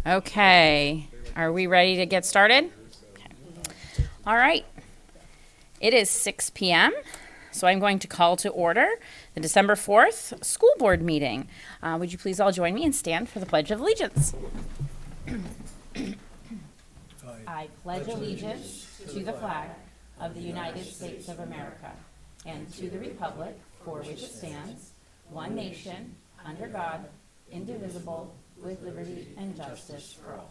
Okay, are we ready to get started? Okay. All right. It is 6 p.m., so I'm going to call to order the December 4th school board meeting. Would you please all join me and stand for the Pledge of Allegiance? I pledge allegiance to the flag of the United States of America and to the republic for which it stands, one nation, under God, indivisible, with liberty and justice for all.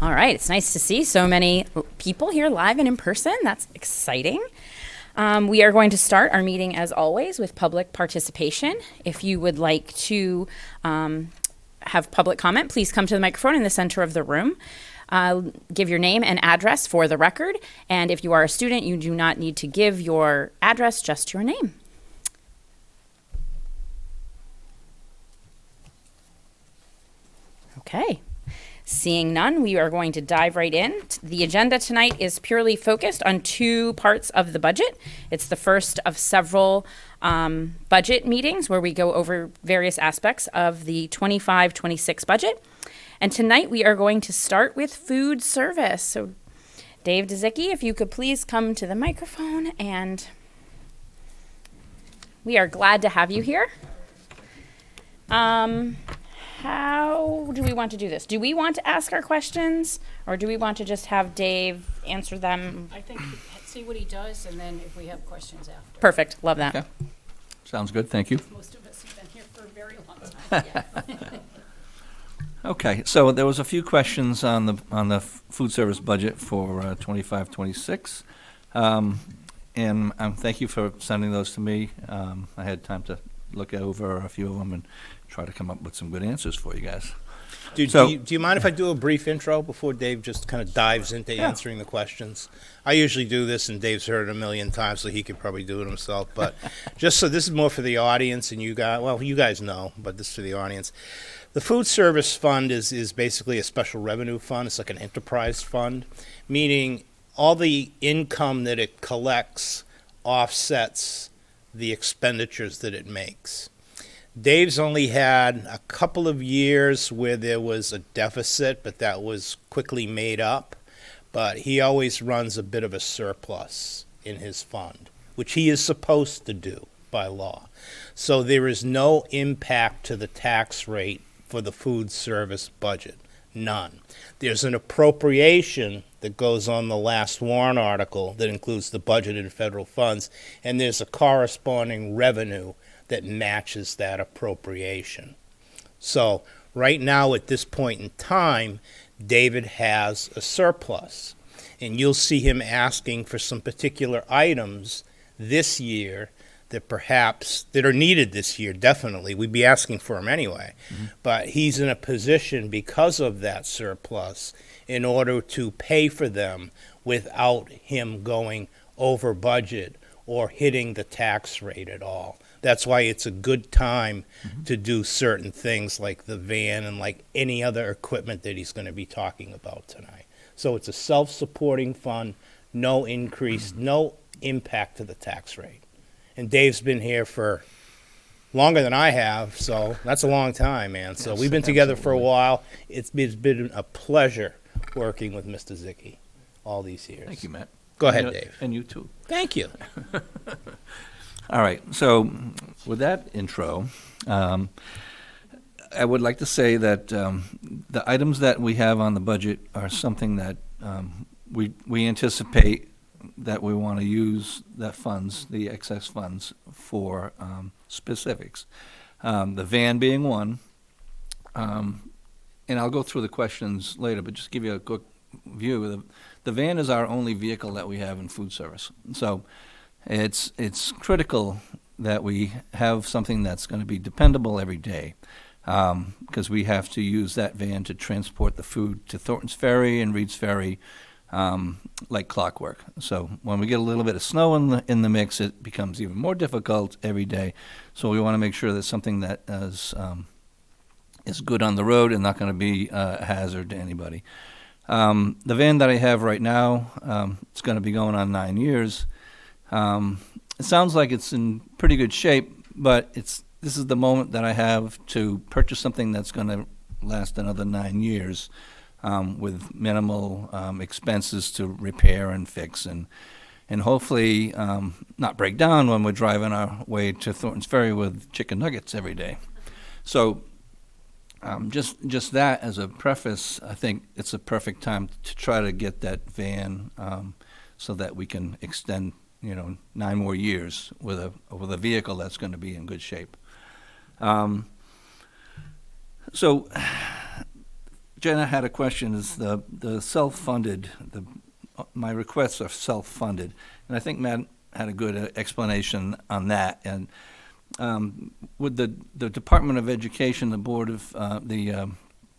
All right, it's nice to see so many people here live and in person. That's exciting. We are going to start our meeting, as always, with public participation. If you would like to have public comment, please come to the microphone in the center of the room. Give your name and address for the record. And if you are a student, you do not need to give your address, just your name. Okay. Seeing none, we are going to dive right in. The agenda tonight is purely focused on two parts of the budget. It's the first of several budget meetings where we go over various aspects of the 25-26 budget. And tonight we are going to start with food service. So Dave Dzicki, if you could please come to the microphone, and we are glad to have you here. How do we want to do this? Do we want to ask our questions, or do we want to just have Dave answer them? I think see what he does, and then if we have questions after. Perfect. Love that. Okay. Sounds good, thank you. Most of us have been here for a very long time. Okay, so there was a few questions on the food service budget for 25-26. And thank you for sending those to me. I had time to look over a few of them and try to come up with some good answers for you guys. Do you mind if I do a brief intro before Dave just kind of dives into answering the questions? I usually do this, and Dave's heard it a million times, so he could probably do it himself. But just so this is more for the audience, and you guys know, but this is for the audience. The food service fund is basically a special revenue fund. It's like an enterprise fund, meaning all the income that it collects offsets the expenditures that it makes. Dave's only had a couple of years where there was a deficit, but that was quickly made up. But he always runs a bit of a surplus in his fund, which he is supposed to do by law. So there is no impact to the tax rate for the food service budget, none. There's an appropriation that goes on the last warrant article that includes the budgeted federal funds, and there's a corresponding revenue that matches that appropriation. So right now at this point in time, David has a surplus, and you'll see him asking for some particular items this year that are needed this year, definitely. We'd be asking for them anyway. Mm-hmm. But he's in a position because of that surplus in order to pay for them without him going over budget or hitting the tax rate at all. That's why it's a good time to do certain things like the van and like any other equipment that he's going to be talking about tonight. So it's a self-supporting fund, no increase, no impact to the tax rate. And Dave's been here for longer than I have, so that's a long time, man. So Yes, we've been together absolutely. for a while. It's been a pleasure working with Mr. Dzicki all these years. Thank you, Matt. Go ahead, And Dave. And you too. Thank you. All right, so with that intro, I would like to say that the items that we have on the budget are something that we anticipate that we want to use the excess funds for specifics. The van being one, and I'll go through the questions later, but just give you a quick view. The van is our only vehicle that we have in food service. So it's critical that we have something that's going to be dependable every day, because we have to use that van to transport the food to Thornton's Ferry and Reed's Ferry like clockwork. So when we get a little bit of snow in the mix, it becomes even more difficult every day. So we want to make sure that something that is good on the road and not going to be a hazard to anybody. The van that I have right now, it's going to be going on 9 years. It sounds like it's in pretty good shape, but it's this is the moment that I have to purchase something that's going to last another 9 years, with minimal expenses to repair and fix, and hopefully not break down when we're driving our way to Thornton's Ferry with chicken nuggets every day. So just that as a preface, I think it's a perfect time to try to get that van so that we can extend, 9 more years with a vehicle that's going to be in good shape. So Jenna had a question, is the self-funded, my requests are self-funded, and I think Matt had a good explanation on that. And with the Department of Education, the Board of, the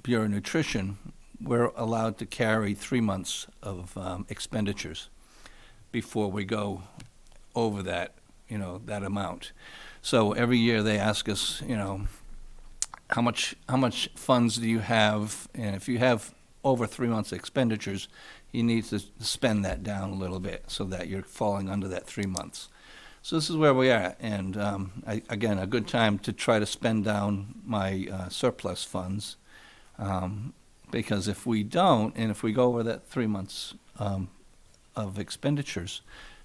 Bureau of Nutrition, we're allowed to carry 3 months of expenditures before we go over that, that amount. So every year they ask us, how much funds do you have? And if you have over 3 months expenditures, you need to spend that down a little bit so that you're falling under that 3 months. So this is where we are, and again, a good time to try to spend down my surplus funds, because if we don't, and if we go over that 3 months of expenditures,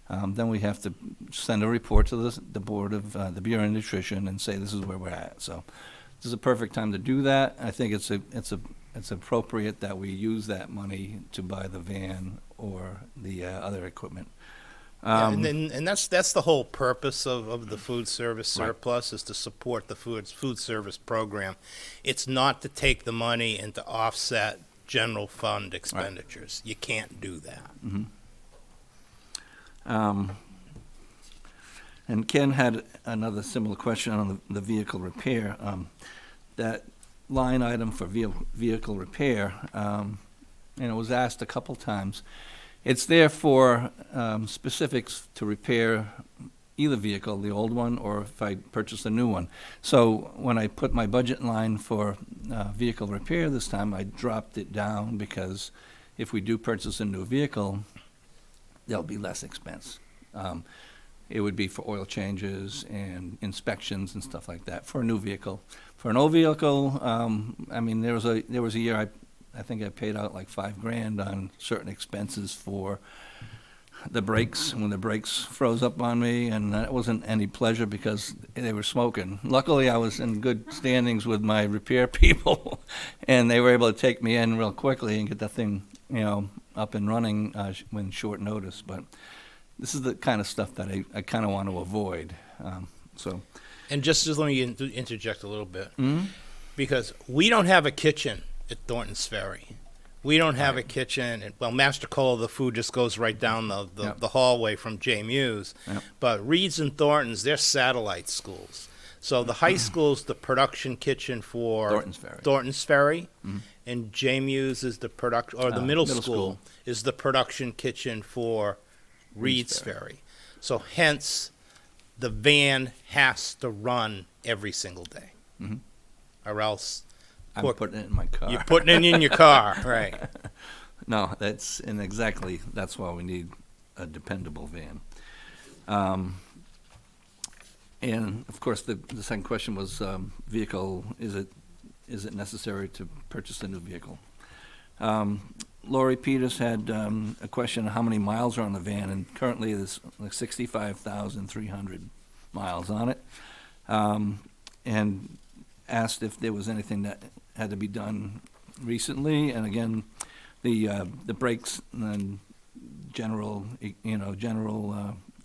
then we have to send a report to the Board of the Bureau of Nutrition and say this is where we're at. So this is a perfect time to do that. I think it's appropriate that we use that money to buy the van or the other equipment. Yeah, and that's the whole purpose of the food service Right. surplus, is to support the food service program. It's not to take the money and to offset general fund expenditures. You can't do that. And Ken had another similar question on the vehicle repair. That line item for vehicle repair, and it was asked a couple times. It's there for specifics to repair either vehicle, the old one, or if I purchase a new one. So when I put my budget line for vehicle repair this time, I dropped it down because if we do purchase a new vehicle, there'll be less expense. It would be for oil changes and inspections and stuff like that for a new vehicle. For an old vehicle, there was a year I think I paid out like $5,000 on certain expenses for the brakes, when the brakes froze up on me, and that wasn't any pleasure because they were smoking. Luckily, I was in good standings with my repair people, and they were able to take me in real quickly and get that thing, up and running when short notice. But this is the kind of stuff that I kind of want to avoid. And just let me interject a little bit, because we don't have a kitchen at Thornton's Ferry. We don't have a kitchen. Master Cola, the food just goes right down the hallway from J. Muse. Yep. But Reed's and Thornton's, they're satellite schools. So the high school's the production kitchen for Thornton's Ferry. And J. Muse is the the middle school is the production kitchen for Reed's Ferry. So hence, the van has to run every single day, or else I'm putting it in my car. you're putting it in your car, right? No, that's why we need a dependable van. And of course, the second question was vehicle. Is it necessary to purchase a new vehicle? Lori Peters had a question on how many miles are on the van, and currently there's like 65,300 miles on it, and asked if there was anything that had to be done recently. And again, the brakes and general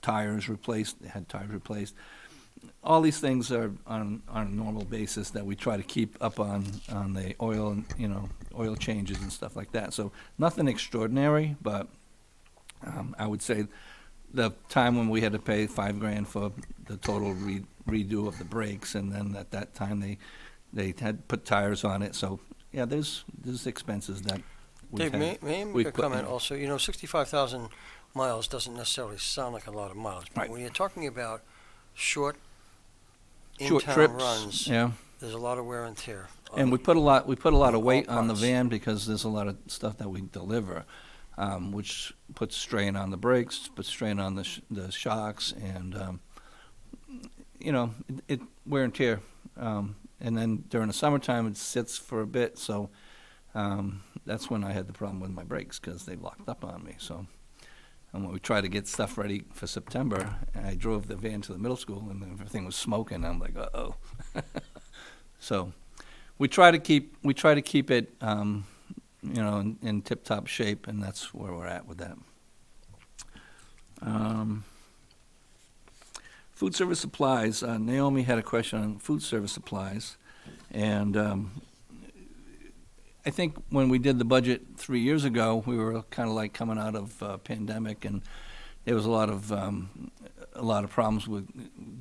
tires replaced. They had tires replaced. All these things are on a normal basis that we try to keep up on the oil and oil changes and stuff like that. So nothing extraordinary, but I would say the time when we had to pay $5,000 for the total redo of the brakes, and then at that time they had put tires on it. So yeah, there's expenses that we've Dave, may I make we've a put comment in. also? 65,000 miles doesn't necessarily sound like a lot of miles, but Right. when you're talking about short Short in-town trips, runs, yeah. there's a lot of wear and tear. And we put a lot of weight all on the parts. van because there's a lot of stuff that we deliver, which puts strain on the brakes, puts strain on the shocks, and you know, it wear and tear. And then during the summertime, it sits for a bit, so that's when I had the problem with my brakes, because they locked up on me, so. And when we tried to get stuff ready for September, I drove the van to the middle school, and everything was smoking. I'm like, uh-oh. So we try to keep it, in tip-top shape, and that's where we're at with that. Food service supplies. Naomi had a question on food service supplies, and I think when we did the budget 3 years ago, we were kind of like coming out of pandemic, and there was a lot of problems with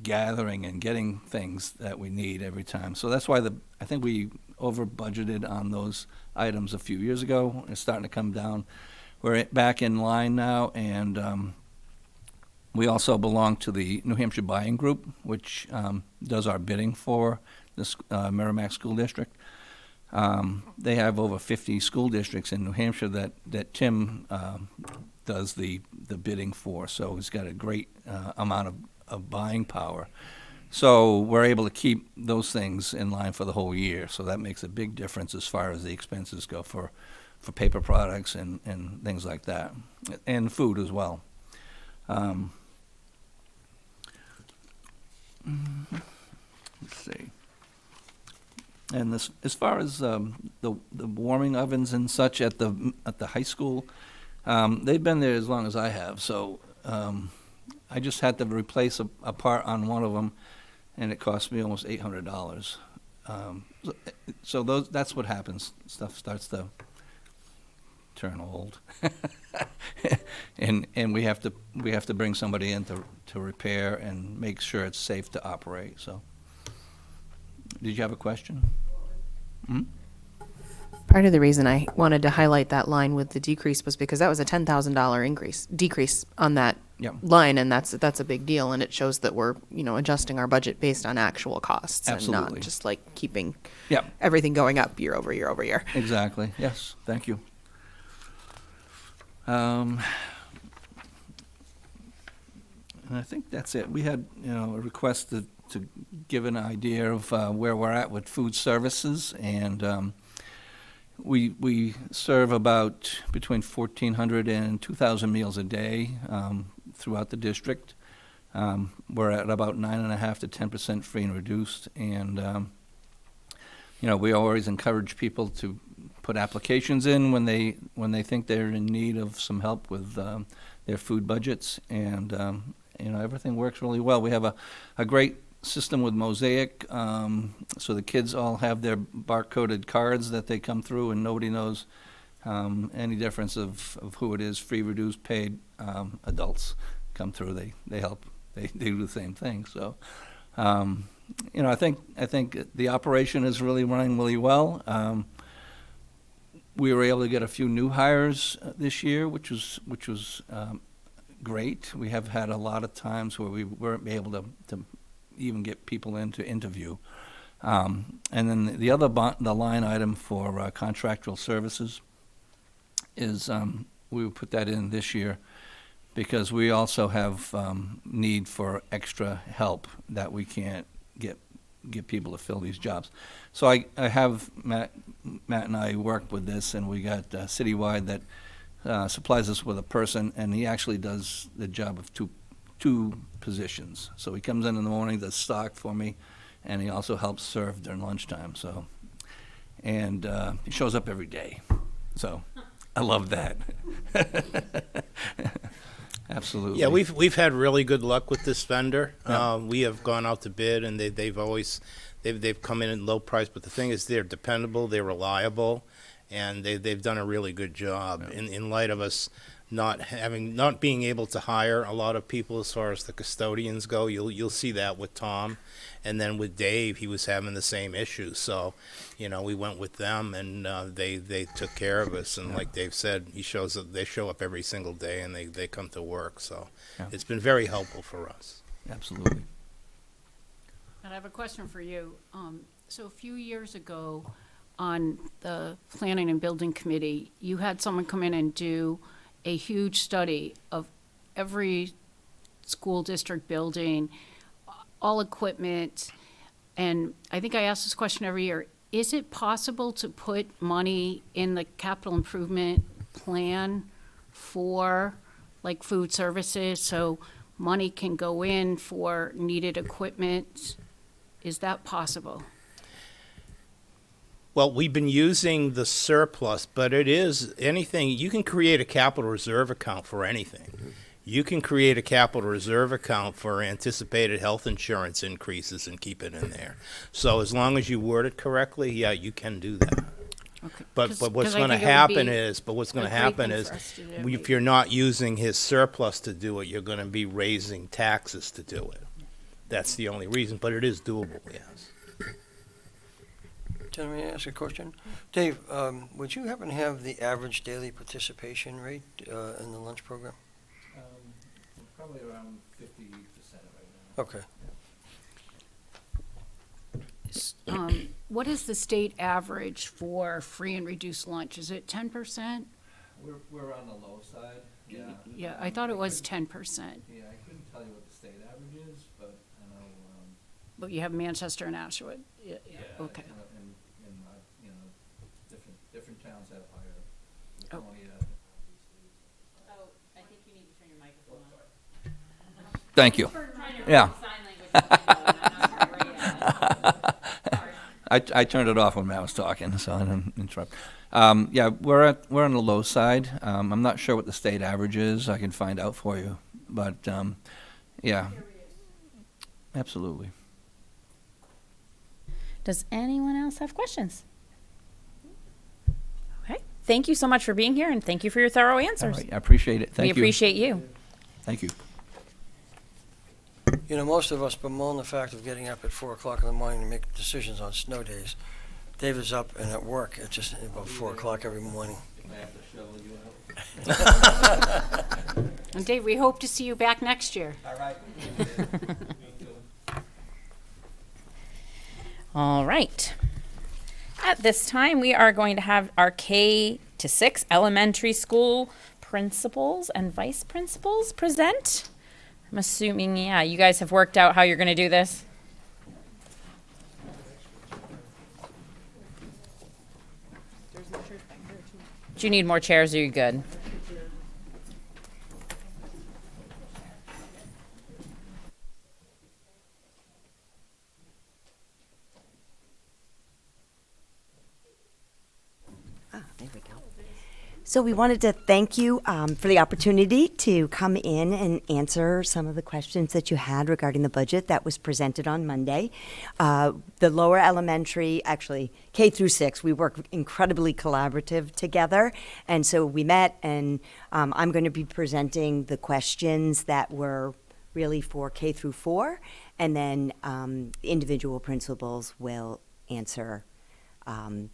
gathering and getting things that we need every time. So that's why I think we over budgeted on those items a few years ago. It's starting to come down. We're back in line now, and we also belong to the New Hampshire Buying Group, which does our bidding for the Merrimack School District. They have over 50 school districts in New Hampshire that Tim does the bidding for, so he's got a great amount of buying power. So we're able to keep those things in line for the whole year, so that makes a big difference as far as the expenses go for paper products and things like that, and food as well. Let's see. And this, as far as the warming ovens and such at the high school, they've been there as long as I have. So I just had to replace a part on one of them, and it cost me almost $800. So that's what happens. Stuff starts to turn old, and we have to bring somebody in to repair and make sure it's safe to operate. So. Did you have a question? Part of the reason I wanted to highlight that line with the decrease was because that was a $10,000 decrease on that Yep. line, and that's a big deal, and it shows that we're adjusting our budget based on actual costs and Absolutely. not just like keeping Yep. everything going up year over year over year. Exactly. Yes. Thank you. And I think that's it. We had a request to give an idea of where we're at with food services, and we serve about between 1,400 and 2,000 meals a day throughout the district. We're at about 9.5% to 10% free and reduced, and we always encourage people to put applications in when they think they're in need of some help with their food budgets, and everything works really well. We have a great system with Mosaic, so the kids all have their barcoded cards that they come through, and nobody knows any difference of who it is, free, reduced, paid. Adults come through, they help, they do the same thing. So, I think the operation is really running really well. We were able to get a few new hires this year, which was great. We have had a lot of times where we weren't able to even get people in to interview. And then the other the line item for contractual services is we would put that in this year because we also have need for extra help that we can't get people to fill these jobs. So I have Matt and I worked with this, and we got Citywide that supplies us with a person, and he actually does the job of two positions. So he comes in the morning, does stock for me, and he also helps serve during lunchtime. So, and he shows up every day. So I love that. Absolutely. Yeah, we've had really good luck with this vendor. Yeah. We have gone out to bid, and they've come in at low price. But the thing is, they're dependable, they're reliable, and they've done a really good job. Yeah. In light of us not being able to hire a lot of people as far as the custodians go, you'll see that with Tom, and then with Dave, he was having the same issue. So, we went with them, and they took care of us. And like Dave said, they show up every single day, and they come to work. So, Yeah. it's been very helpful for us. Absolutely. And I have a question for you. So a few years ago, on the Planning and Building Committee, you had someone come in and do a huge study of every school district building, all equipment, and I think I ask this question every year, is it possible to put money in the capital improvement plan for like food services, so money can go in for needed equipment? Is that possible? Well, we've been using the surplus, but it is anything, you can create a capital reserve account for anything. You can create a capital reserve account for anticipated health insurance increases and keep it in there. So as long as you word it correctly, yeah, you can do that. Okay. But 'Cause- what's 'cause I going to think it would happen be is, but what's going a to great happen thing is, for us to do. if you're not using his surplus to do it, you're going to be raising taxes to do it. That's the only reason, but it is doable, yes. Can I ask a question? Dave, would you happen to have the average daily participation rate in the lunch program? Probably around 50% right now. Okay. What is the state average for free and reduced lunch? Is it 10%? We're on the low side, yeah. Yeah, I thought it was 10%, Yeah, I couldn't tell you what the state average is, but I know, but you have Manchester and Ashwood. Yeah, okay. and, you know, different towns have higher. Oh. Laconia, obviously. Oh, I think you need to turn your microphone on. Thank you. Yeah. I turned it off when Matt was talking, so I didn't interrupt. Yeah, we're on the low side. I'm not sure what the state average is. I can find out for you, but yeah, absolutely. Does anyone else have questions? Okay. Thank you so much for being here, and thank you for your thorough All answers. right, I appreciate it. We Thank you. appreciate you. Thank you. You know, most of us bemoan the fact of getting up at 4 o'clock in the morning to make decisions on snow days. David's up and at work at just about 4 o'clock every morning. And Dave, we hope to see you back next year. All right. At this time, we are going to have our K to 6 elementary school principals and vice principals present. I'm assuming, yeah, you guys have worked out how you're going to do this. Do you need more chairs or are you good? There we go. So we wanted to thank you for the opportunity to come in and answer some of the questions that you had regarding the budget that was presented on Monday. The lower elementary, actually K through 6, we work incredibly collaborative together. And so we met, and I'm going to be presenting the questions that were really for K through 4, and then individual principals will answer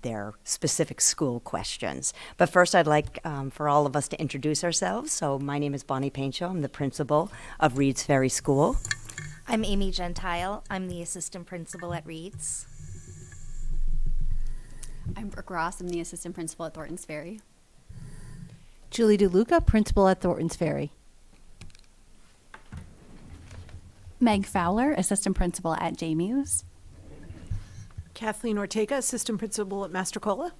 their specific school questions. But first, I'd like for all of us to introduce ourselves. So my name is Bonnie Paincho. I'm the principal of Reeds Ferry School. I'm Amy Gentile. I'm the assistant principal at Reeds. I'm Brooke Ross. I'm the assistant principal at Thorntons Ferry. Julie DeLuca, principal at Thorntons Ferry. Meg Fowler, assistant principal at JMU's. Kathleen Ortega, assistant principal at Mastrocola.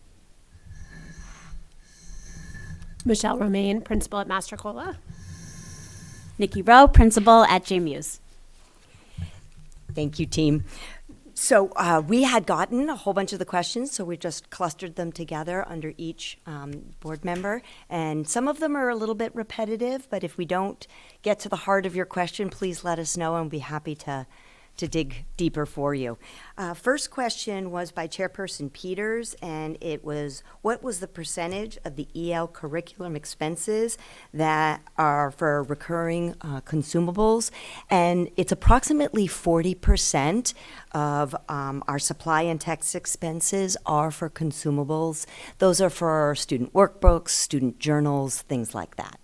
Michelle Romaine, principal at Mastrocola. Nikki Rowe, principal at JMU's. Thank you, team. So we had gotten a whole bunch of the questions, so we just clustered them together under each board member. And some of them are a little bit repetitive, but if we don't get to the heart of your question, please let us know, and we'll be happy to dig deeper for you. First question was by Chairperson Peters, and it was, what was the percentage of the EL curriculum expenses that are for recurring consumables? And it's approximately 40% of our supply and text expenses are for consumables. Those are for student workbooks, student journals, things like that.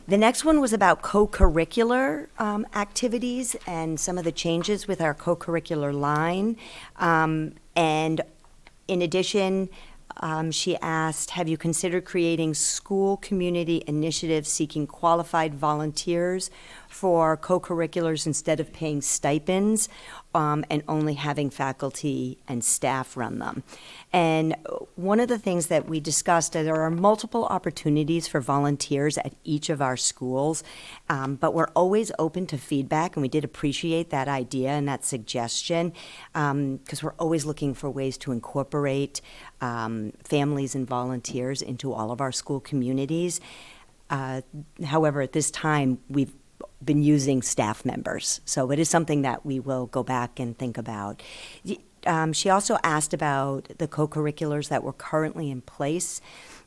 The next one was about co-curricular activities and some of the changes with our co-curricular line. And in addition, she asked, have you considered creating school community initiatives seeking qualified volunteers for co-curriculars instead of paying stipends and only having faculty and staff run them. And one of the things that we discussed, there are multiple opportunities for volunteers at each of our schools, but we're always open to feedback, and we did appreciate that idea and that suggestion, because we're always looking for ways to incorporate families and volunteers into all of our school communities. However, at this time, we've been using staff members, so it is something that we will go back and think about. She also asked about the co-curriculars that were currently in place.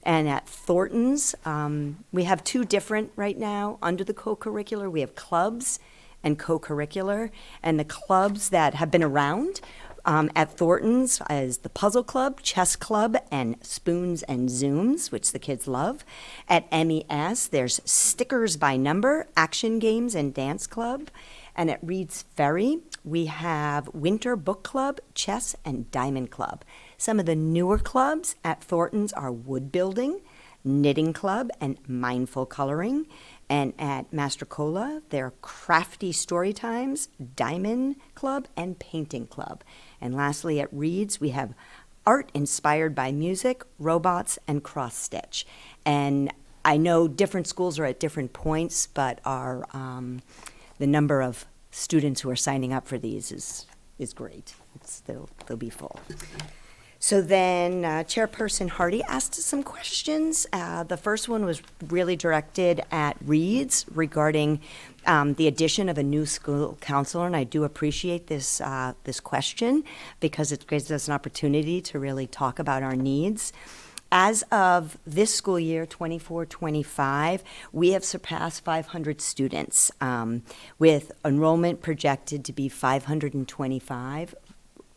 And at Thornton's, we have two different right now under the co-curricular. We have clubs and co-curricular. And the clubs that have been around at Thornton's is the Puzzle Club, Chess Club, and Spoons and Zooms, which the kids love. At MES, there's Stickers by Number, Action Games, and Dance Club. And at Reed's Ferry, we have Winter Book Club, Chess, and Diamond Club. Some of the newer clubs at Thornton's are Wood Building, Knitting Club, and Mindful Coloring. And at Mastrocola, they're Crafty Story Times, Diamond Club, and Painting Club. And lastly, at Reed's, we have Art Inspired by Music, Robots, and Cross Stitch. And I know different schools are at different points, but our the number of students who are signing up for these is great. They'll be full. So then Chairperson Hardy asked us some questions. The first one was really directed at Reed's regarding the addition of a new school counselor, and I do appreciate this question because it gives us an opportunity to really talk about our needs. As of this school year, 24-25, we have surpassed 500 students, with enrollment projected to be 525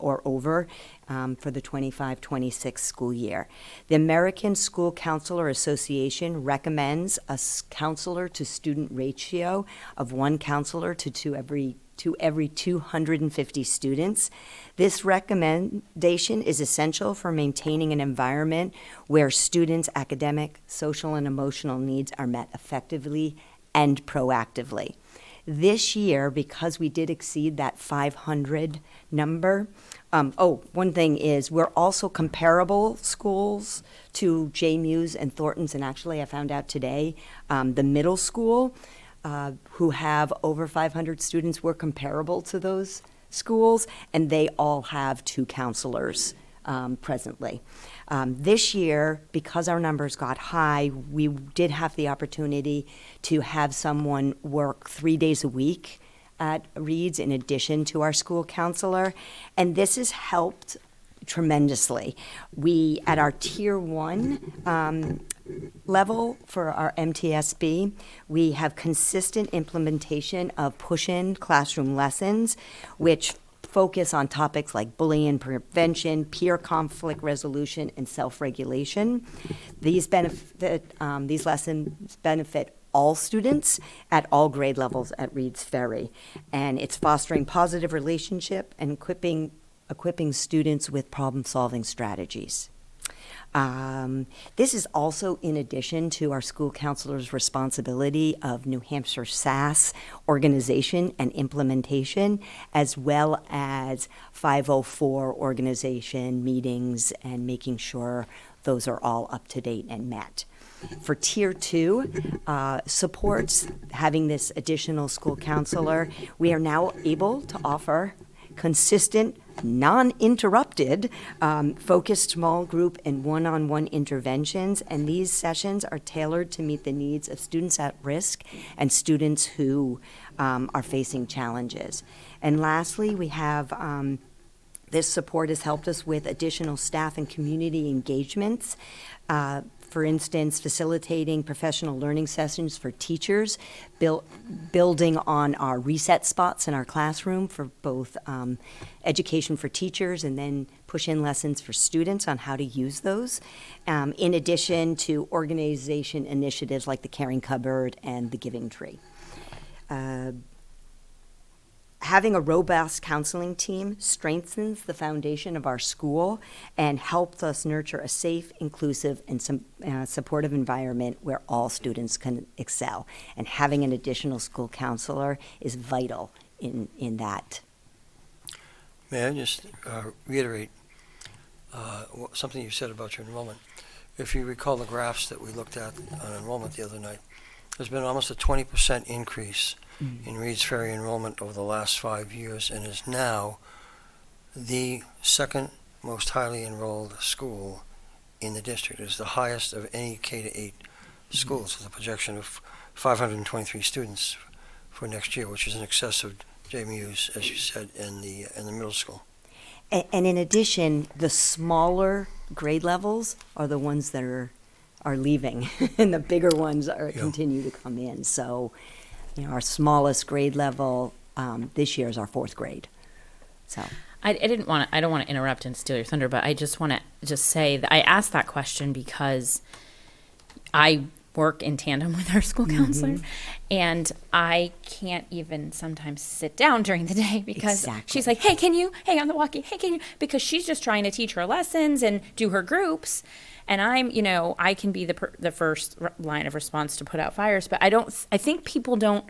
or over for the 25-26 school year. The American School Counselor Association recommends a counselor to student ratio of one counselor to every 250 students. This recommendation is essential for maintaining an environment where students' academic, social, and emotional needs are met effectively and proactively. This year, because we did exceed that 500 number, one thing is we're also comparable schools to JMU's and Thornton's, and actually I found out today, the middle school who have over 500 students, we're comparable to those schools, and they all have two counselors presently. This year, because our numbers got high, we did have the opportunity to have someone work 3 days a week at Reed's in addition to our school counselor, and this has helped tremendously. We, at our Tier 1 level for our MTSB, we have consistent implementation of push-in classroom lessons, which focus on topics like bullying prevention, peer conflict resolution, and self-regulation. These lessons benefit all students at all grade levels at Reed's Ferry, and it's fostering positive relationship and equipping students with problem-solving strategies. This is also in addition to our school counselor's responsibility of New Hampshire SAS organization and implementation, as well as 504 organization meetings and making sure those are all up to date and met. For Tier 2, supports having this additional school counselor, we are now able to offer consistent, non-interrupted, focused small group and one-on-one interventions, and these sessions are tailored to meet the needs of students at risk and students who are facing challenges. And lastly, we have this support has helped us with additional staff and community engagements. For instance, facilitating professional learning sessions for teachers, building on our reset spots in our classroom for both education for teachers and then push-in lessons for students on how to use those, in addition to organization initiatives like the Caring Cupboard and the Giving Tree. having a robust counseling team strengthens the foundation of our school and helps us nurture a safe, inclusive, and supportive environment where all students can excel. And having an additional school counselor is vital in that. May I just reiterate something you said about your enrollment? If you recall the graphs that we looked at on enrollment the other night, there's been almost a 20% increase in Reed's Ferry enrollment over the last 5 years, and is now the second most highly enrolled school in the district. It is the highest of any K-8 schools, with a projection of 523 students for next year, which is in excess of JMU's, as you said, in the middle school. And in addition, the smaller grade levels are the ones that are leaving, and the bigger ones continue to come in. So, our smallest grade level this year is our 4th grade. So I don't want to interrupt and steal your thunder, but I just want to say that I asked that question because I work in tandem with our school counselor, and I can't even sometimes sit down during the day because she's like, hey, on the walkie, because she's just trying to teach her lessons and do her groups. And I'm, I can be the first line of response to put out fires, but I think people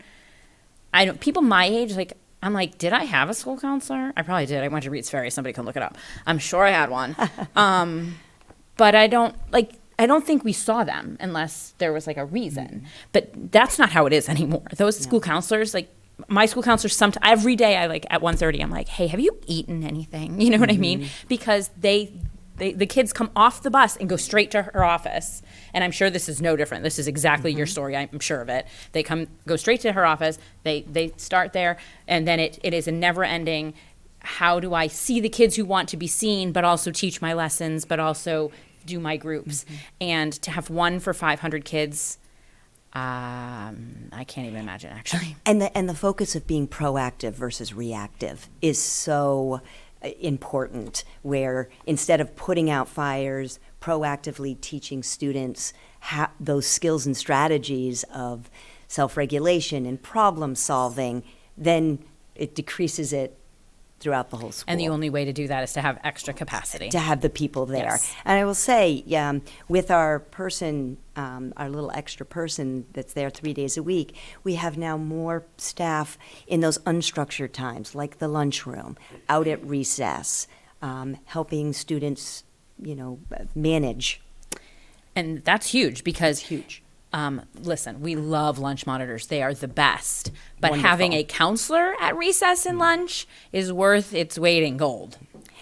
people my age, like, I'm like, did I have a school counselor? I probably did. I went to Reed's Ferry. Somebody can look it up. I'm sure I had one. But I don't think we saw them unless there was like a reason. But that's not how it is anymore. Those school counselors, like my school counselors, every day I at 1:30, I'm like, hey, have you eaten anything? You know what I mean? Because the kids come off the bus and go straight to her office. And I'm sure this is no different. This is exactly your story. I'm sure of it. They go straight to her office. They start there. And then it is a never ending, how do I see the kids who want to be seen, but also teach my lessons, but also do my groups. And to have one for 500 kids, I can't even imagine, actually. And the focus of being proactive versus reactive is so important, where instead of putting out fires, proactively teaching students those skills and strategies of self-regulation and problem solving, then it decreases it throughout the whole school. And the only way to do that is to have extra capacity. To have the people there. Yes. And I will say, with our person, our little extra person that's there 3 days a week, we have now more staff in those unstructured times, like the lunchroom, out at recess, helping students, manage. And that's huge because listen, we love lunch monitors. They are the best. But Wonderful. Having a counselor at recess and lunch is worth its weight in gold.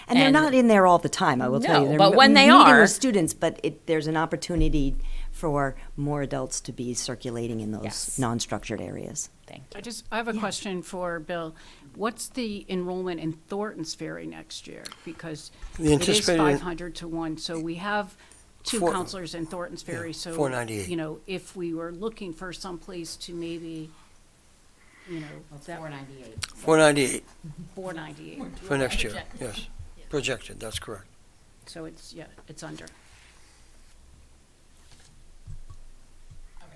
And they're not in there all the time, I will tell you. They're but when they meeting are, with students, but there's an opportunity for more adults to be circulating in those non-structured areas. Thank you. I have a question for Bill. What's the enrollment in Thornton's Ferry next year? Because The it is anticipated- 500 to 1, so we have two Four- counselors in Thornton's Ferry, so, 498. if we were looking for someplace to maybe, that 498. 498 498. for next year, yes. Projected, that's correct. So it's under.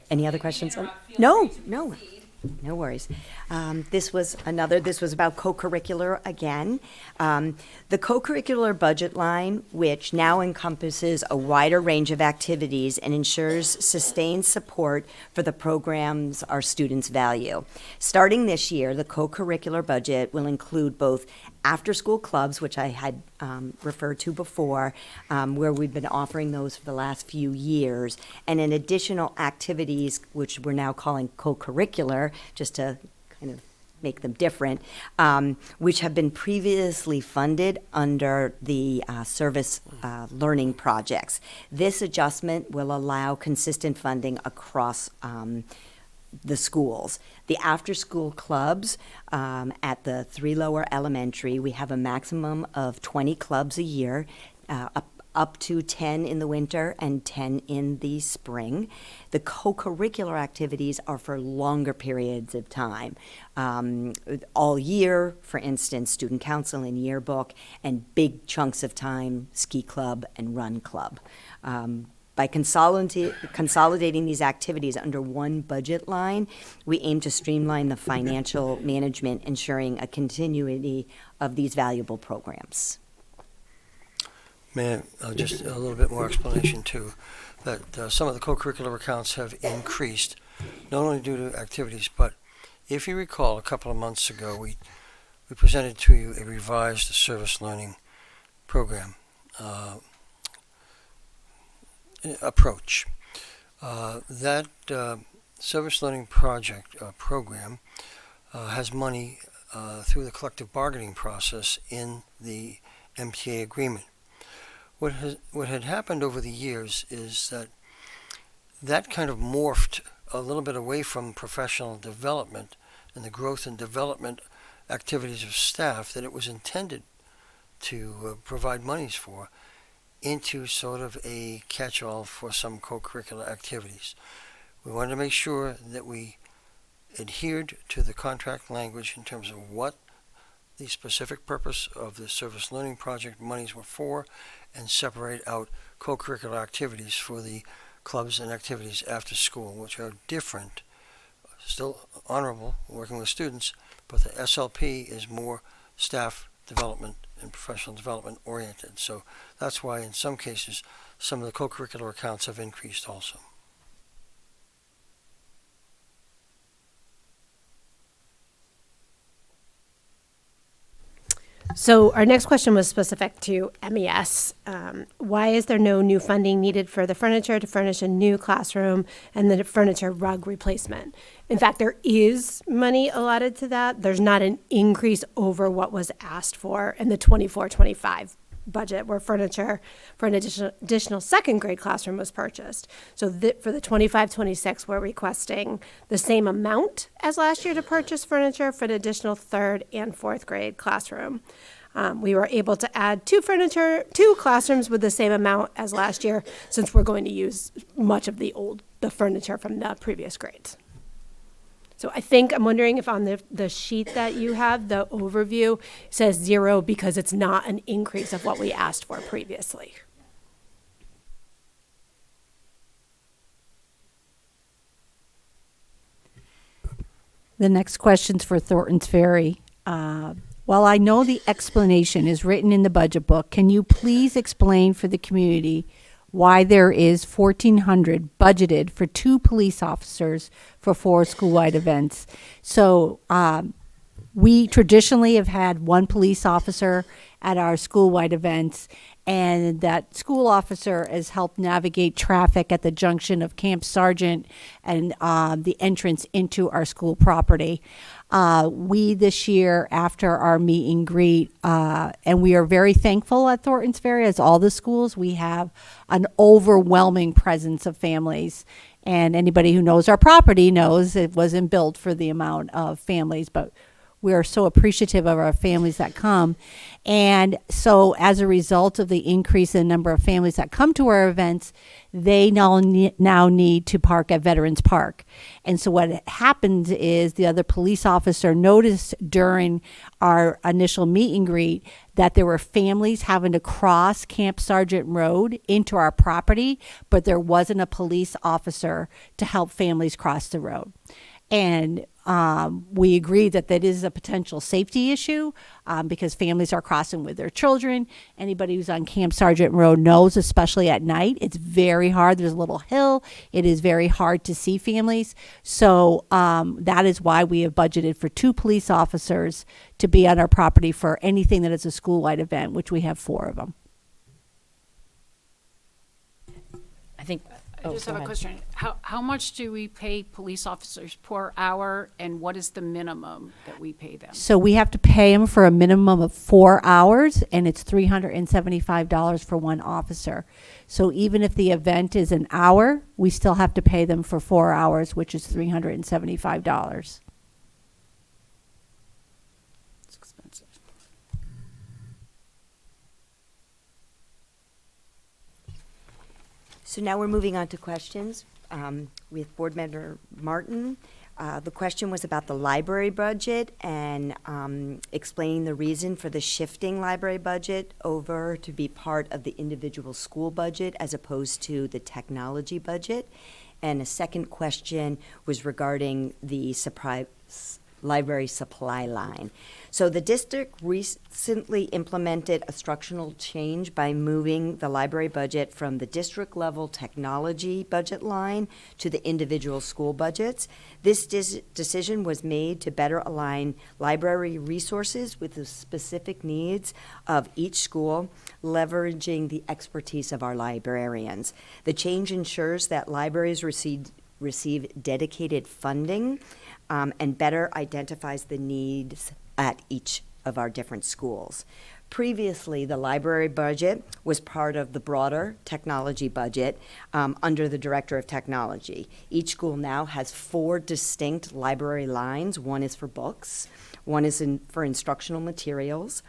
Any other questions? No. No worries. This was about co-curricular again. The co-curricular budget line, which now encompasses a wider range of activities and ensures sustained support for the programs our students value. Starting this year, the co-curricular budget will include both after-school clubs, which I had referred to before, where we've been offering those for the last few years, and in additional activities, which we're now calling co-curricular, just to kind of make them different, which have been previously funded under the service learning projects. This adjustment will allow consistent funding across the schools. The after-school clubs at the 3 lower elementary, we have a maximum of 20 clubs a year, up to 10 in the winter and 10 in the spring. The co-curricular activities are for longer periods of time. All year, for instance, student council and yearbook, and big chunks of time, ski club and run club. By consolidating these activities under one budget line, we aim to streamline the financial management, ensuring a continuity of these valuable programs. May I, just a little bit more explanation too, that some of the co-curricular accounts have increased, not only due to activities, but if you recall, a couple of months ago, we presented to you a revised service learning program approach. That service learning program has money through the collective bargaining process in the MTA agreement. What had happened over the years is that kind of morphed a little bit away from professional development and the growth and development activities of staff that it was intended to provide monies for, into sort of a catch-all for some co-curricular activities. We wanted to make sure that we adhered to the contract language in terms of what the specific purpose of the service learning project monies were for, and separate out co-curricular activities for the clubs and activities after school, which are different, still honorable, working with students, but the SLP is more staff development and professional development oriented. So that's why in some cases some of the co-curricular accounts have increased also. So our next question was specific to MES. Why is there no new funding needed for the furniture to furnish a new classroom and the furniture rug replacement? In fact, there is money allotted to that. There's not an increase over what was asked for in the 24-25 budget, where furniture for an additional second grade classroom was purchased. So for the 25-26, we're requesting the same amount as last year to purchase furniture for an additional third and fourth grade classroom. We were able to add two classrooms with the same amount as last year, since we're going to use much of the furniture from the previous grades. So I'm wondering if on the sheet that you have, the overview says 0 because it's not an increase of what we asked for previously. The next question's for Thornton's Ferry. While I know the explanation is written in the budget book, can you please explain for the community why there is $1,400 budgeted for 2 police officers for 4 school-wide events? So we traditionally have had 1 police officer at our school-wide events, and that school officer has helped navigate traffic at the junction of Camp Sargent and the entrance into our school property. We this year, after our meet and greet, and we are very thankful at Thornton's Ferry, as all the schools, we have an overwhelming presence of families. And anybody who knows our property knows it wasn't built for the amount of families, but we are so appreciative of our families that come. And so as a result of the increase in the number of families that come to our events, they now need to park at Veterans Park. And so what happens is the other police officer noticed during our initial meet and greet that there were families having to cross Camp Sargent Road into our property, but there wasn't a police officer to help families cross the road. And we agree that is a potential safety issue because families are crossing with their children. Anybody who's on Camp Sargent Road knows, especially at night, it's very hard. There's a little hill. It is very hard to see families. So that is why we have budgeted for 2 police officers to be on our property for anything that is a school-wide event, which we have 4 of them. I just have a question. How much do we pay police officers per hour, and what is the minimum that we pay them? So we have to pay them for a minimum of 4 hours, and it's $375 for 1 officer. So even if the event is an hour, we still have to pay them for 4 hours, which is $375. It's expensive. So now we're moving on to questions with Board Member Martin. The question was about the library budget and explaining the reason for the shifting library budget over to be part of the individual school budget as opposed to the technology budget. And a second question was regarding the library supply line. So the district recently implemented a structural change by moving the library budget from the district level technology budget line to the individual school budgets. This decision was made to better align library resources with the specific needs of each school, leveraging the expertise of our librarians. The change ensures that libraries receive dedicated funding and better identifies the needs at each of our different schools. Previously, the library budget was part of the broader technology budget under the Director of Technology. Each school now has 4 distinct library lines. One is for books, one is for instructional materials,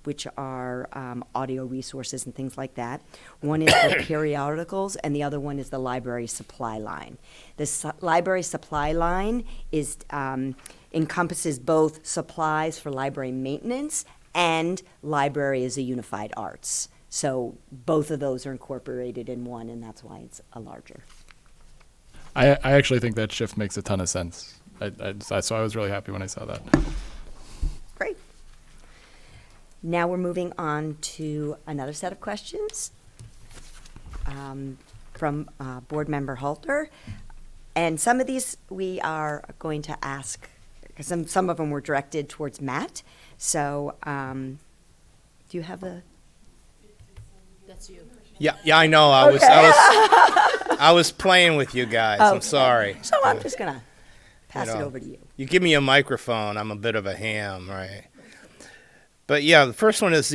which are audio resources and things like that. One is for periodicals, and the other one is the library supply line. The library supply line is encompasses both supplies for library maintenance and library as a unified arts. So both of those are incorporated in one, and that's why it's a larger. I actually think that shift makes a ton of sense. So I was really happy when I saw that. Great. Now we're moving on to another set of questions from Board Member Halter. And some of these we are going to ask, because some of them were directed towards Matt. So do you have the? That's you. Yeah, I know. I was playing with you guys. Okay. I'm sorry. So I'm just going to pass You it know, over to you. You give me a microphone, I'm a bit of a ham, right? But yeah, the first one is,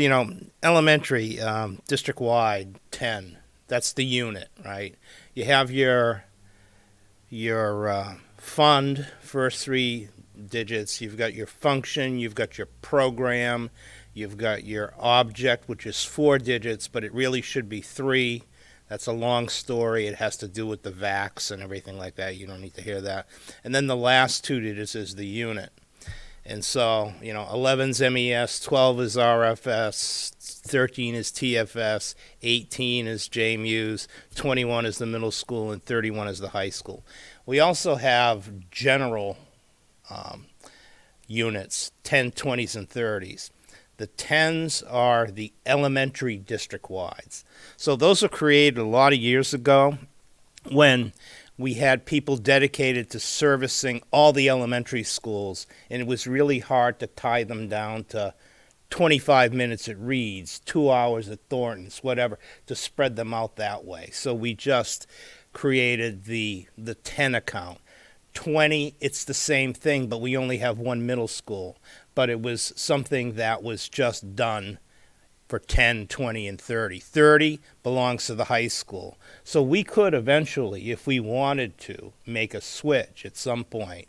elementary, district-wide, 10. That's the unit, right? You have your fund, first 3 digits. You've got your function, you've got your program, you've got your object, which is 4 digits, but it really should be 3. That's a long story. It has to do with the VAX and everything like that. You don't need to hear that. And then the last 2 digits is the unit. And so, 11's MES, 12 is RFS, 13 is TFS, 18 is JMUs, 21 is the middle school, and 31 is the high school. We also have general units, 10, 20s, and 30s. The 10s are the elementary district-wides. So those were created a lot of years ago when we had people dedicated to servicing all the elementary schools, and it was really hard to tie them down to 25 minutes at Reed's, 2 hours at Thornton's, whatever, to spread them out that way. So we just created the 10 account. 20, it's the same thing, but we only have 1 middle school. But it was something that was just done for 10, 20, and 30. 30 belongs to the high school. So we could eventually, if we wanted to, make a switch at some point,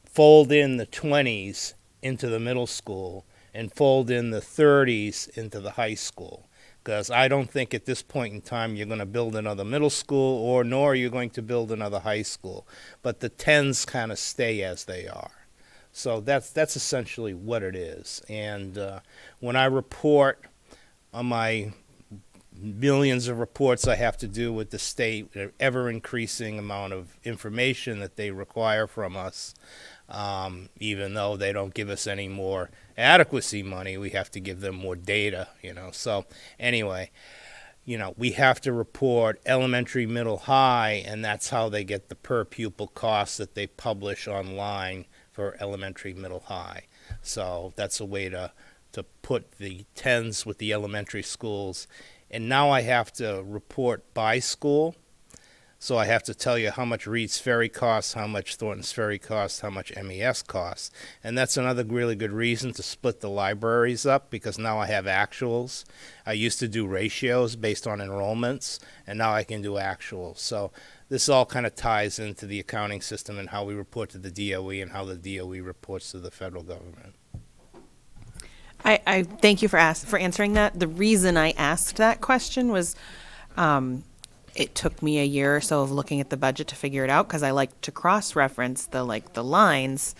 fold in the 20s into the middle school and fold in the 30s into the high school. Because I don't think at this point in time you're going to build another middle school, nor are you going to build another high school. But the 10s kind of stay as they are. So that's essentially what it is. And when I report on my millions of reports I have to do with the state, ever-increasing amount of information that they require from us, even though they don't give us any more adequacy money, we have to give them more data, So anyway, we have to report elementary, middle, high, and that's how they get the per pupil costs that they publish online for elementary, middle, high. So that's a way to put the 10s with the elementary schools. And now I have to report by school. So I have to tell you how much Reed's Ferry costs, how much Thornton's Ferry costs, how much MES costs. And that's another really good reason to split the libraries up, because now I have actuals. I used to do ratios based on enrollments, and now I can do actuals. So this all kind of ties into the accounting system and how we report to the DOE and how the DOE reports to the federal government. I thank you for answering that. The reason I asked that question was it took me a year or so of looking at the budget to figure it out, because I like to cross-reference the lines,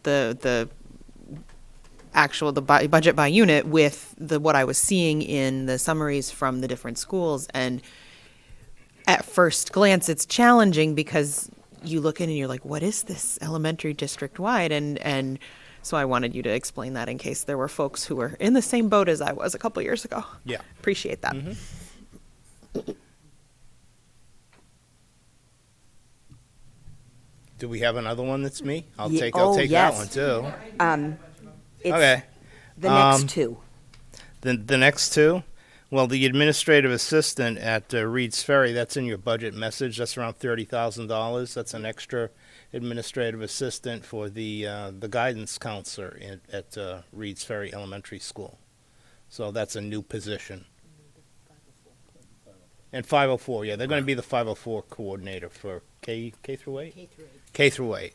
the actual budget by unit with what I was seeing in the summaries from the different schools. And at first glance, it's challenging because you look in and you're like, what is this elementary district wide? And so I wanted you to explain that in case there were folks who were in the same boat as I was a couple years ago. Yeah. Appreciate that. Do we have another one that's me? I'll Ye- take oh, that yes. one too. It's Okay. the next two. The next two? Well, the administrative assistant at Reed's Ferry, that's in your budget message. That's around $30,000. That's an extra administrative assistant for the guidance counselor at Reed's Ferry Elementary School. So that's a new position. And 504, yeah, they're going to be the 504 coordinator for K through 8? K through 8.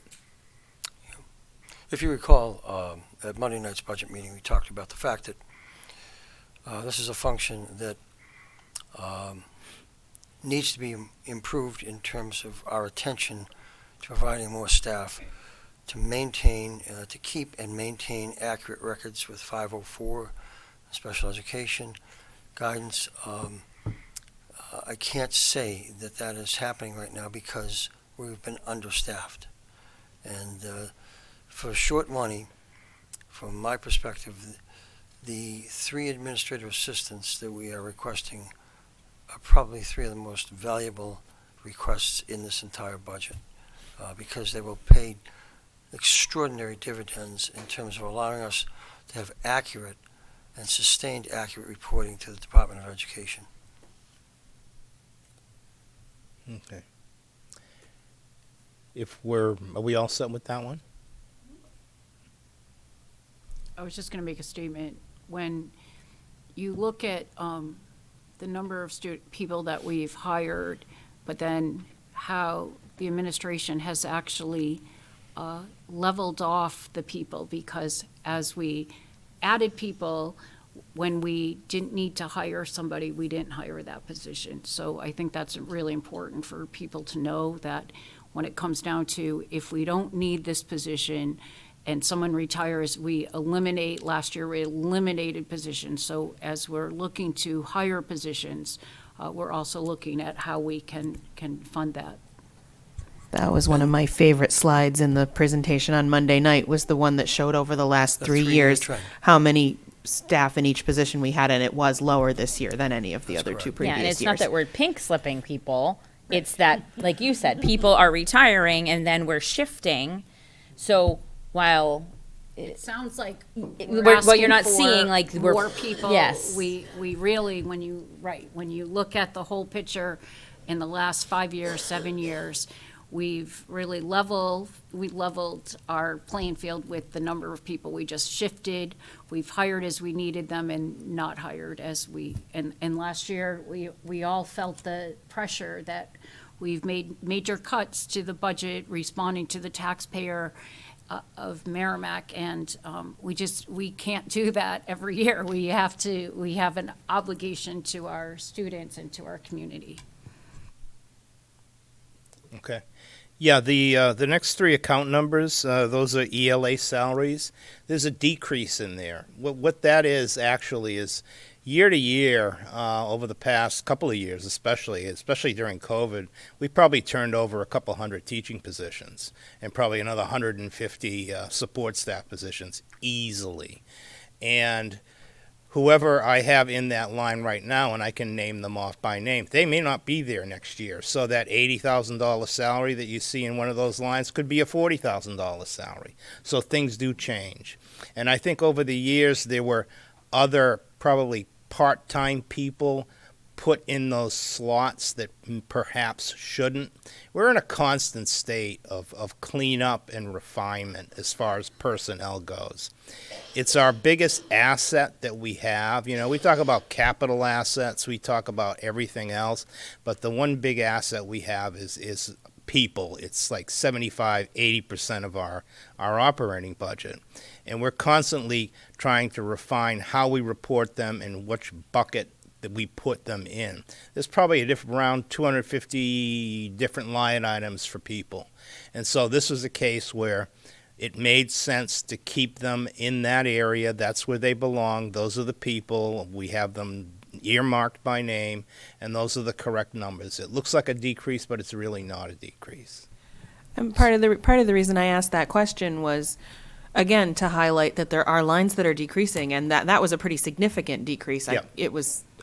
If you recall, at Monday night's budget meeting, we talked about the fact that this is a function that needs to be improved in terms of our attention to providing more staff to maintain, to keep and maintain accurate records with 504, special education, guidance. I can't say that that is happening right now because we've been understaffed. And for short money, from my perspective, the 3 administrative assistants that we are requesting are probably 3 of the most valuable requests in this entire budget because they will pay extraordinary dividends in terms of allowing us to have accurate and sustained accurate reporting to the Department of Education. Okay. Are we all set with that one? I was just going to make a statement. When you look at the number of people that we've hired, but then how the administration has actually leveled off the people, because as we added people, when we didn't need to hire somebody, we didn't hire that position. So I think that's really important for people to know that when it comes down to if we don't need this position and someone retires, we eliminate, last year we eliminated positions. So as we're looking to hire positions, we're also looking at how we can fund that. That was one of my favorite slides in the presentation on Monday night, was the one that showed over the last 3 3-year years trend. how many staff in each position we had, and it was lower this year than any of the other 2 previous Yeah, and it's years. not that we're pink slipping people. It's that, like you said, people are retiring and then we're shifting. So while It sounds like what you're not seeing, like we're more people. Yes, We really, when you look at the whole picture in the last 5 years, 7 years, we've really leveled our playing field with the number of people. We just shifted. We've hired as we needed them and not hired as and last year, we all felt the pressure that we've made major cuts to the budget, responding to the taxpayer of Merrimack, and we can't do that every year. We have an obligation to our students and to our community. Okay. Yeah, the next 3 account numbers, those are ELA salaries. There's a decrease in there. What that is actually is year to year, over the past couple of years, especially during COVID, we probably turned over a couple hundred teaching positions and probably another 150 support staff positions easily. And whoever I have in that line right now, and I can name them off by name, they may not be there next year. So that $80,000 salary that you see in one of those lines could be a $40,000 salary. So things do change. And I think over the years there were other probably part-time people put in those slots that perhaps shouldn't. We're in a constant state of cleanup and refinement as far as personnel goes. It's our biggest asset that we have. You know, we talk about capital assets, we talk about everything else, but the one big asset we have is people. It's like 75-80% of our operating budget. And we're constantly trying to refine how we report them and which bucket that we put them in. There's probably around 250 different line items for people. And so this was a case where it made sense to keep them in that area. That's where they belong. Those are the people. We have them earmarked by name, and those are the correct numbers. It looks like a decrease, but it's really not a decrease. And part of the reason I asked that question was, again, to highlight that there are lines that are decreasing, and that was a pretty significant decrease. Yep.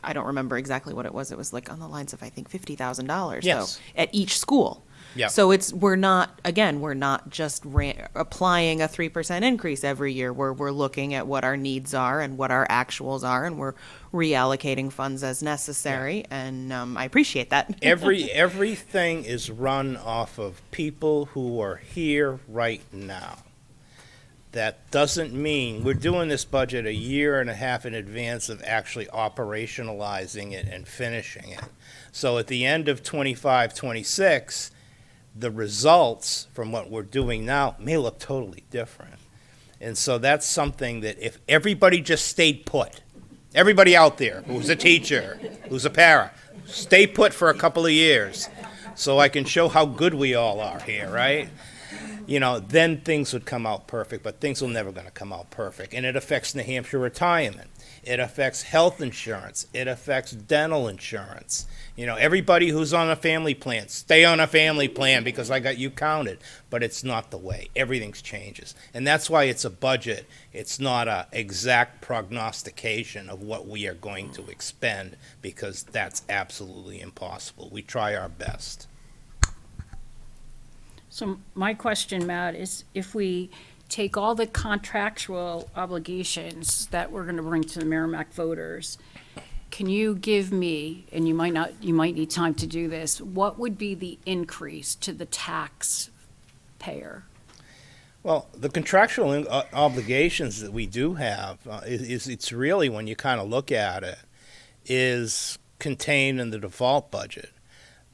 I don't remember exactly what it was. It was like on the lines of, I think, $50,000. Yes. So at each school. Yep. So we're not just applying a 3% increase every year. We're looking at what our needs are and what our actuals are, and we're reallocating funds as necessary. And I appreciate that. Everything is run off of people who are here right now. That doesn't mean we're doing this budget a year and a half in advance of actually operationalizing it and finishing it. So at the end of 25, 26, the results from what we're doing now may look totally different. And so that's something that if everybody just stayed put, everybody out there who's a teacher, who's a para, stay put for a couple of years so I can show how good we all are here, right? You know, then things would come out perfect, but things will never going to come out perfect. And it affects New Hampshire retirement. It affects health insurance. It affects dental insurance. You know, everybody who's on a family plan, stay on a family plan because I got you counted. But it's not the way. Everything's changes. And that's why it's a budget. It's not an exact prognostication of what we are going to expend, because that's absolutely impossible. We try our best. So my question, Matt, is if we take all the contractual obligations that we're going to bring to the Merrimack voters, can you give me, and you might need time to do this, what would be the increase to the taxpayer? Well, the contractual obligations that we do have, it's really, when you kind of look at it, is contained in the default budget.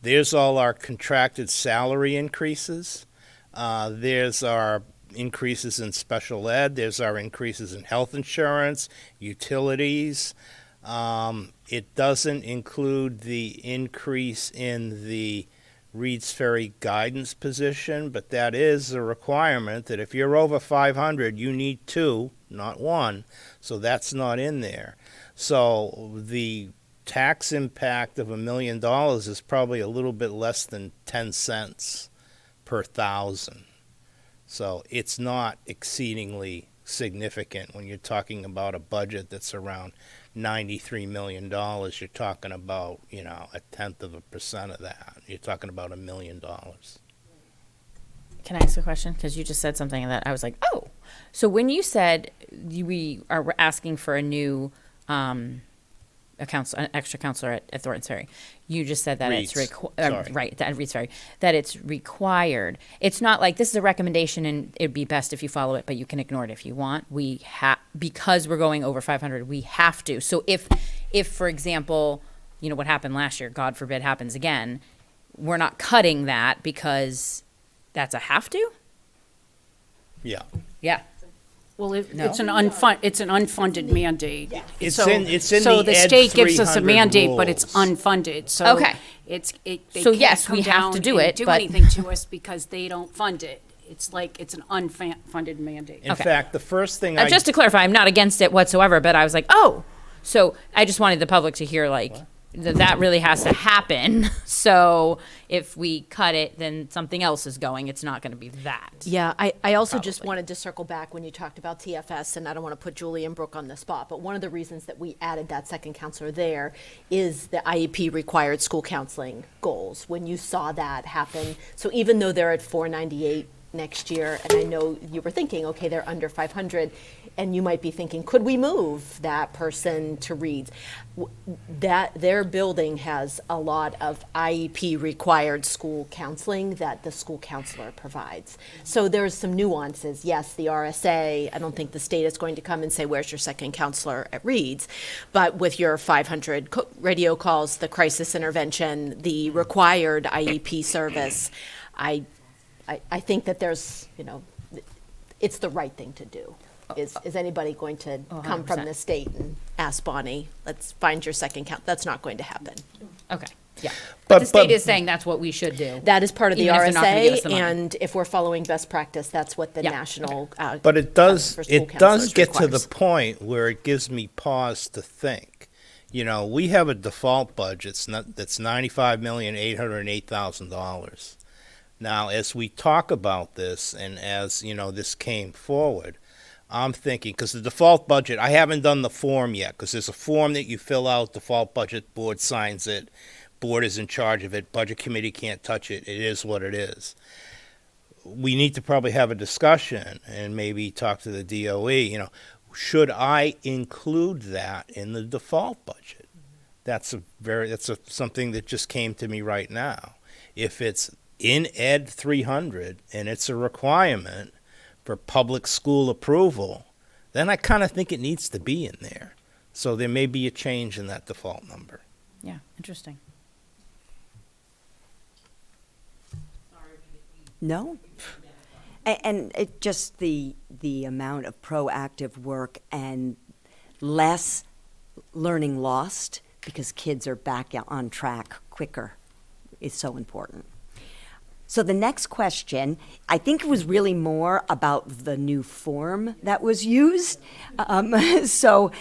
There's all our contracted salary increases. There's our increases in special ed. There's our increases in health insurance, utilities. It doesn't include the increase in the Reed's Ferry guidance position, but that is a requirement that if you're over 500, you need 2, not 1. So that's not in there. So the tax impact of $1 million is probably a little bit less than 10 cents per 1,000. So it's not exceedingly significant when you're talking about a budget that's around $93 million. You're talking about, 0.1% of that. You're talking about $1 million. Can I ask a question? Because you just said something that I was like, oh. So when you said we are asking for a new an extra counselor at Thornton's Ferry, you just said that Reed's. it's Sorry. right, that Reed's Ferry, that it's required. It's not like this is a recommendation and it'd be best if you follow it, but you can ignore it if you want. Because we're going over 500, we have to. So if for example, what happened last year, God forbid happens again, we're not cutting that because that's a have to? Yeah. Yeah. Well, No. it's an unfunded mandate. It's So- in So the the Ed state gives us a 300 mandate, but it's rules. unfunded, so. Okay. They So can't yes, come we have to down do and it, do but- anything to us because they don't fund it. It's like, it's an unfunded mandate. In Okay. fact, the first thing Just to clarify, I'm not against it whatsoever, but I was like, oh. So I just wanted the public to hear that really has to happen. So if we cut it, then something else is going. It's not going to be that. Yeah, I also just Probably. wanted to circle back when you talked about TFS, and I don't want to put Julie and Brooke on the spot, but one of the reasons that we added that second counselor there is the IEP required school counseling goals. When you saw that happen, so even though they're at 498 next year, and I know you were thinking, okay, they're under 500, and you might be thinking, could we move that person to Reed's? That their building has a lot of IEP required school counseling that the school counselor provides. So there's some nuances. Yes, the RSA, I don't think the state is going to come and say, where's your second counselor at Reed's? But with your 500 radio calls, the crisis intervention, the required IEP service, I think that there's, it's the right thing to do. is anybody going to come from 100%. the state and ask Bonnie, let's find your second count? That's not going to happen. Okay, yeah. But- But the state but- is saying that's what we should do. That is part of the Even if they're not gonna give us RSA, the money. and if we're following best practice, that's what the Yeah, national. But it does, for school it does counselors get to the requires. point where it gives me pause to think. You know, we have a default budget that's $95,808,000. Now, as we talk about this, and as, you know, this came forward, I'm thinking, because the default budget, I haven't done the form yet, because there's a form that you fill out, default budget, board signs it, board is in charge of it, budget committee can't touch it, it is what it is. We need to probably have a discussion and maybe talk to the DOE, you know, should I include that in the default budget? That's something that just came to me right now. If it's in Ed 300 and it's a requirement for public school approval, then I kind of think it needs to be in there. So there may be a change in that default number. Yeah, interesting. No. And it just the amount of proactive work and less learning lost because kids are back on track quicker is so important. So the next question, I think it was really more about the new form that was used. So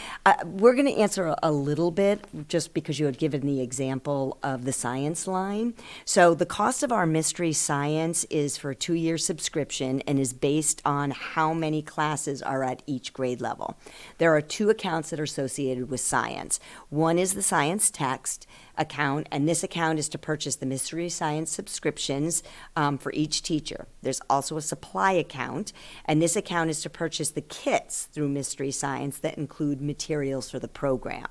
we're going to answer a little bit just because you had given the example of the science line. So the cost of our mystery science is for a 2-year subscription and is based on how many classes are at each grade level. There are 2 accounts that are associated with science. One is the science text account, and this account is to purchase the mystery science subscriptions for each teacher. There's also a supply account, and this account is to purchase the kits through mystery science that include materials for the program.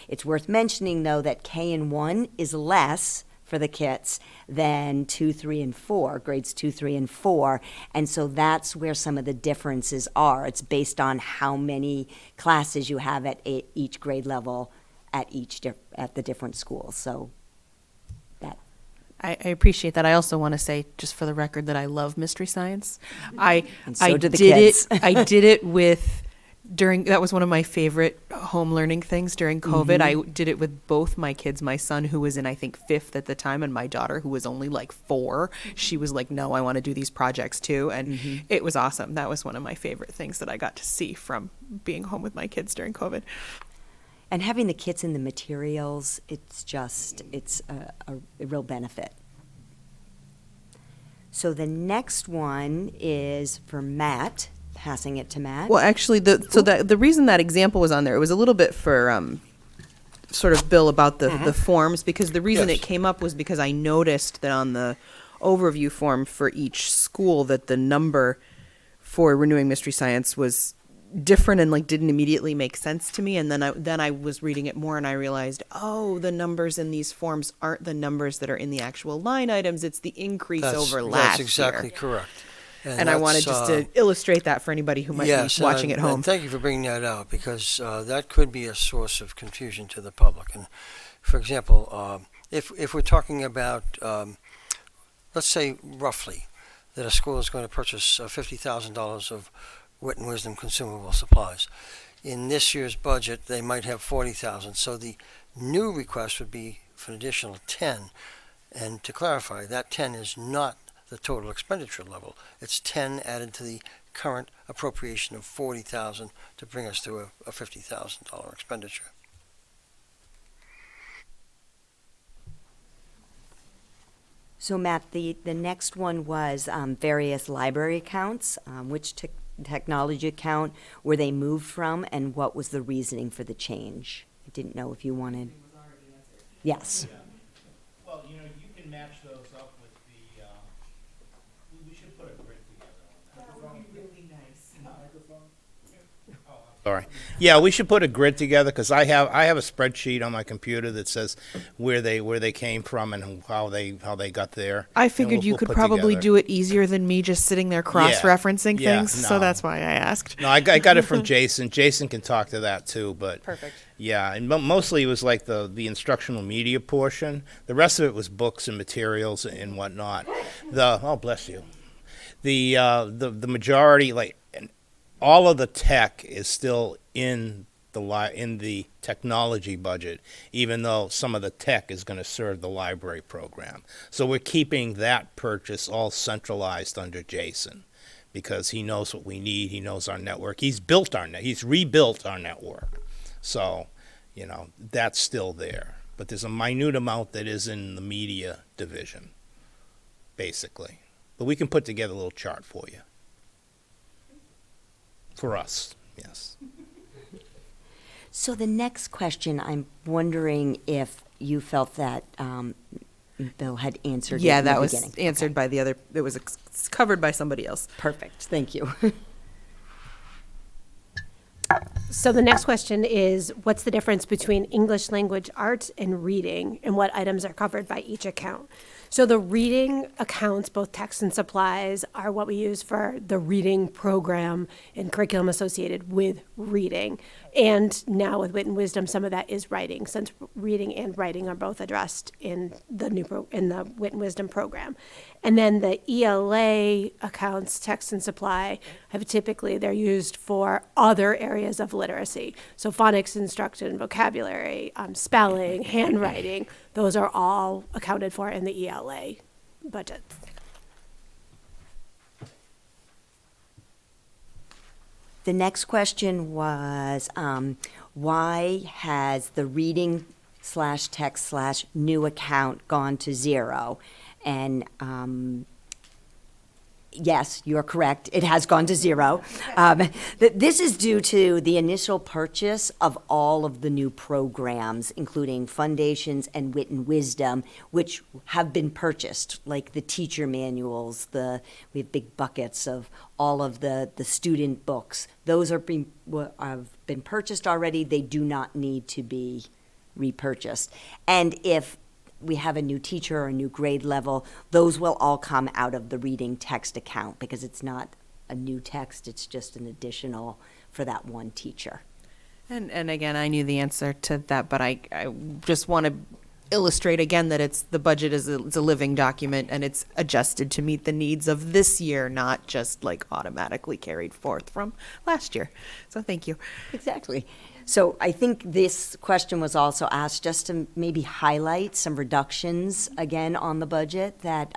It's worth mentioning, though, that K and 1 is less for the kits than 2, 3, and 4, grades 2, 3, and 4, and so that's where some of the differences are. It's based on how many classes you have at each grade level at at the different schools. So that I appreciate that. I also want to say, just for the record, that I love mystery science. I And so do the did kids. I did it with that was one of my favorite home learning things during COVID. I did it with both my kids, my son, who was in, I think, 5th at the time, and my daughter, who was only like 4. She was like, no, I want to do these projects too. And it was awesome. That was one of my favorite things that I got to see from being home with my kids during COVID. And having the kits and the materials, it's a real benefit. So the next one is for Matt, passing it to Matt. Well, actually, the reason that example was on there, it was a little bit for sort of Bill about the forms, because the reason Yes. it came up was because I noticed that on the overview form for each school that the number for renewing mystery science was different and like didn't immediately make sense to me, and then I was reading it more and I realized, oh, the numbers in these forms aren't the numbers that are in the actual line items, it's the increase over last That's exactly year. correct. And I wanted just to illustrate that for anybody who might be watching at home. And thank you for bringing that out, because that could be a source of confusion to the public. And for example, if we're talking about, let's say roughly, that a school is going to purchase $50,000 of Wit and Wisdom consumable supplies. In this year's budget, they might have $40,000. So the new request would be for an additional 10. And to clarify, that 10 is not the total expenditure level. It's 10 added to the current appropriation of $40,000 to bring us to a $50,000 expenditure. So Matt, the next one was various library accounts. Which technology account were they moved from, and what was the reasoning for the change? I didn't know if you wanted. Yes. Well, you know, you can match those up with the, we should put a grid together on that. That would be really nice. Sorry. Yeah, we should put a grid together, because I have a spreadsheet on my computer that says where they came from and how they got there. I And figured you we'll could put probably together. do it easier than me just sitting there cross-referencing Yeah, things, so no. that's why I asked. No, I got it from Jason. Jason can talk to that too, but. Perfect. Yeah, and mostly it was like the instructional media portion. The rest of it was books and materials and whatnot. Oh, bless you. The majority, like, all of the tech is still in the technology budget, even though some of the tech is going to serve the library program. So we're keeping that purchase all centralized under Jason, because he knows what we need. He knows our network. He's rebuilt our network. So, that's still there. But there's a minute amount that is in the media division, basically. But we can put together a little chart for you. For us, yes. So the next question, I'm wondering if you felt that Bill had answered it Yeah, in the that was beginning. answered by the other, it was covered by somebody else. Perfect, thank you. So the next question is, what's the difference between English language arts and reading, and what items are covered by each account? So the reading accounts, both text and supplies, are what we use for the reading program and curriculum associated with reading. And now with Wit and Wisdom, some of that is writing, since reading and writing are both addressed in the in the Wit and Wisdom program. And then the ELA accounts, text and supply, they're used for other areas of literacy. So phonics instruction, vocabulary, spelling, handwriting, those are all accounted for in the ELA budget. The next question was, why has the reading/text/new account gone to zero? And yes, you're correct. It has gone to zero. This is due to the initial purchase of all of the new programs, including Foundations and Wit and Wisdom, which have been purchased, like the teacher manuals. We have big buckets of all of the student books. Those have been purchased already. They do not need to be repurchased. And if we have a new teacher or a new grade level, those will all come out of the reading text account, because it's not a new text, it's just an additional for that one teacher. And again, I knew the answer to that, but I just want to illustrate again that the budget is it's a living document, and it's adjusted to meet the needs of this year, not just like automatically carried forth from last year. So thank you. Exactly. So I think this question was also asked just to maybe highlight some reductions again on the budget that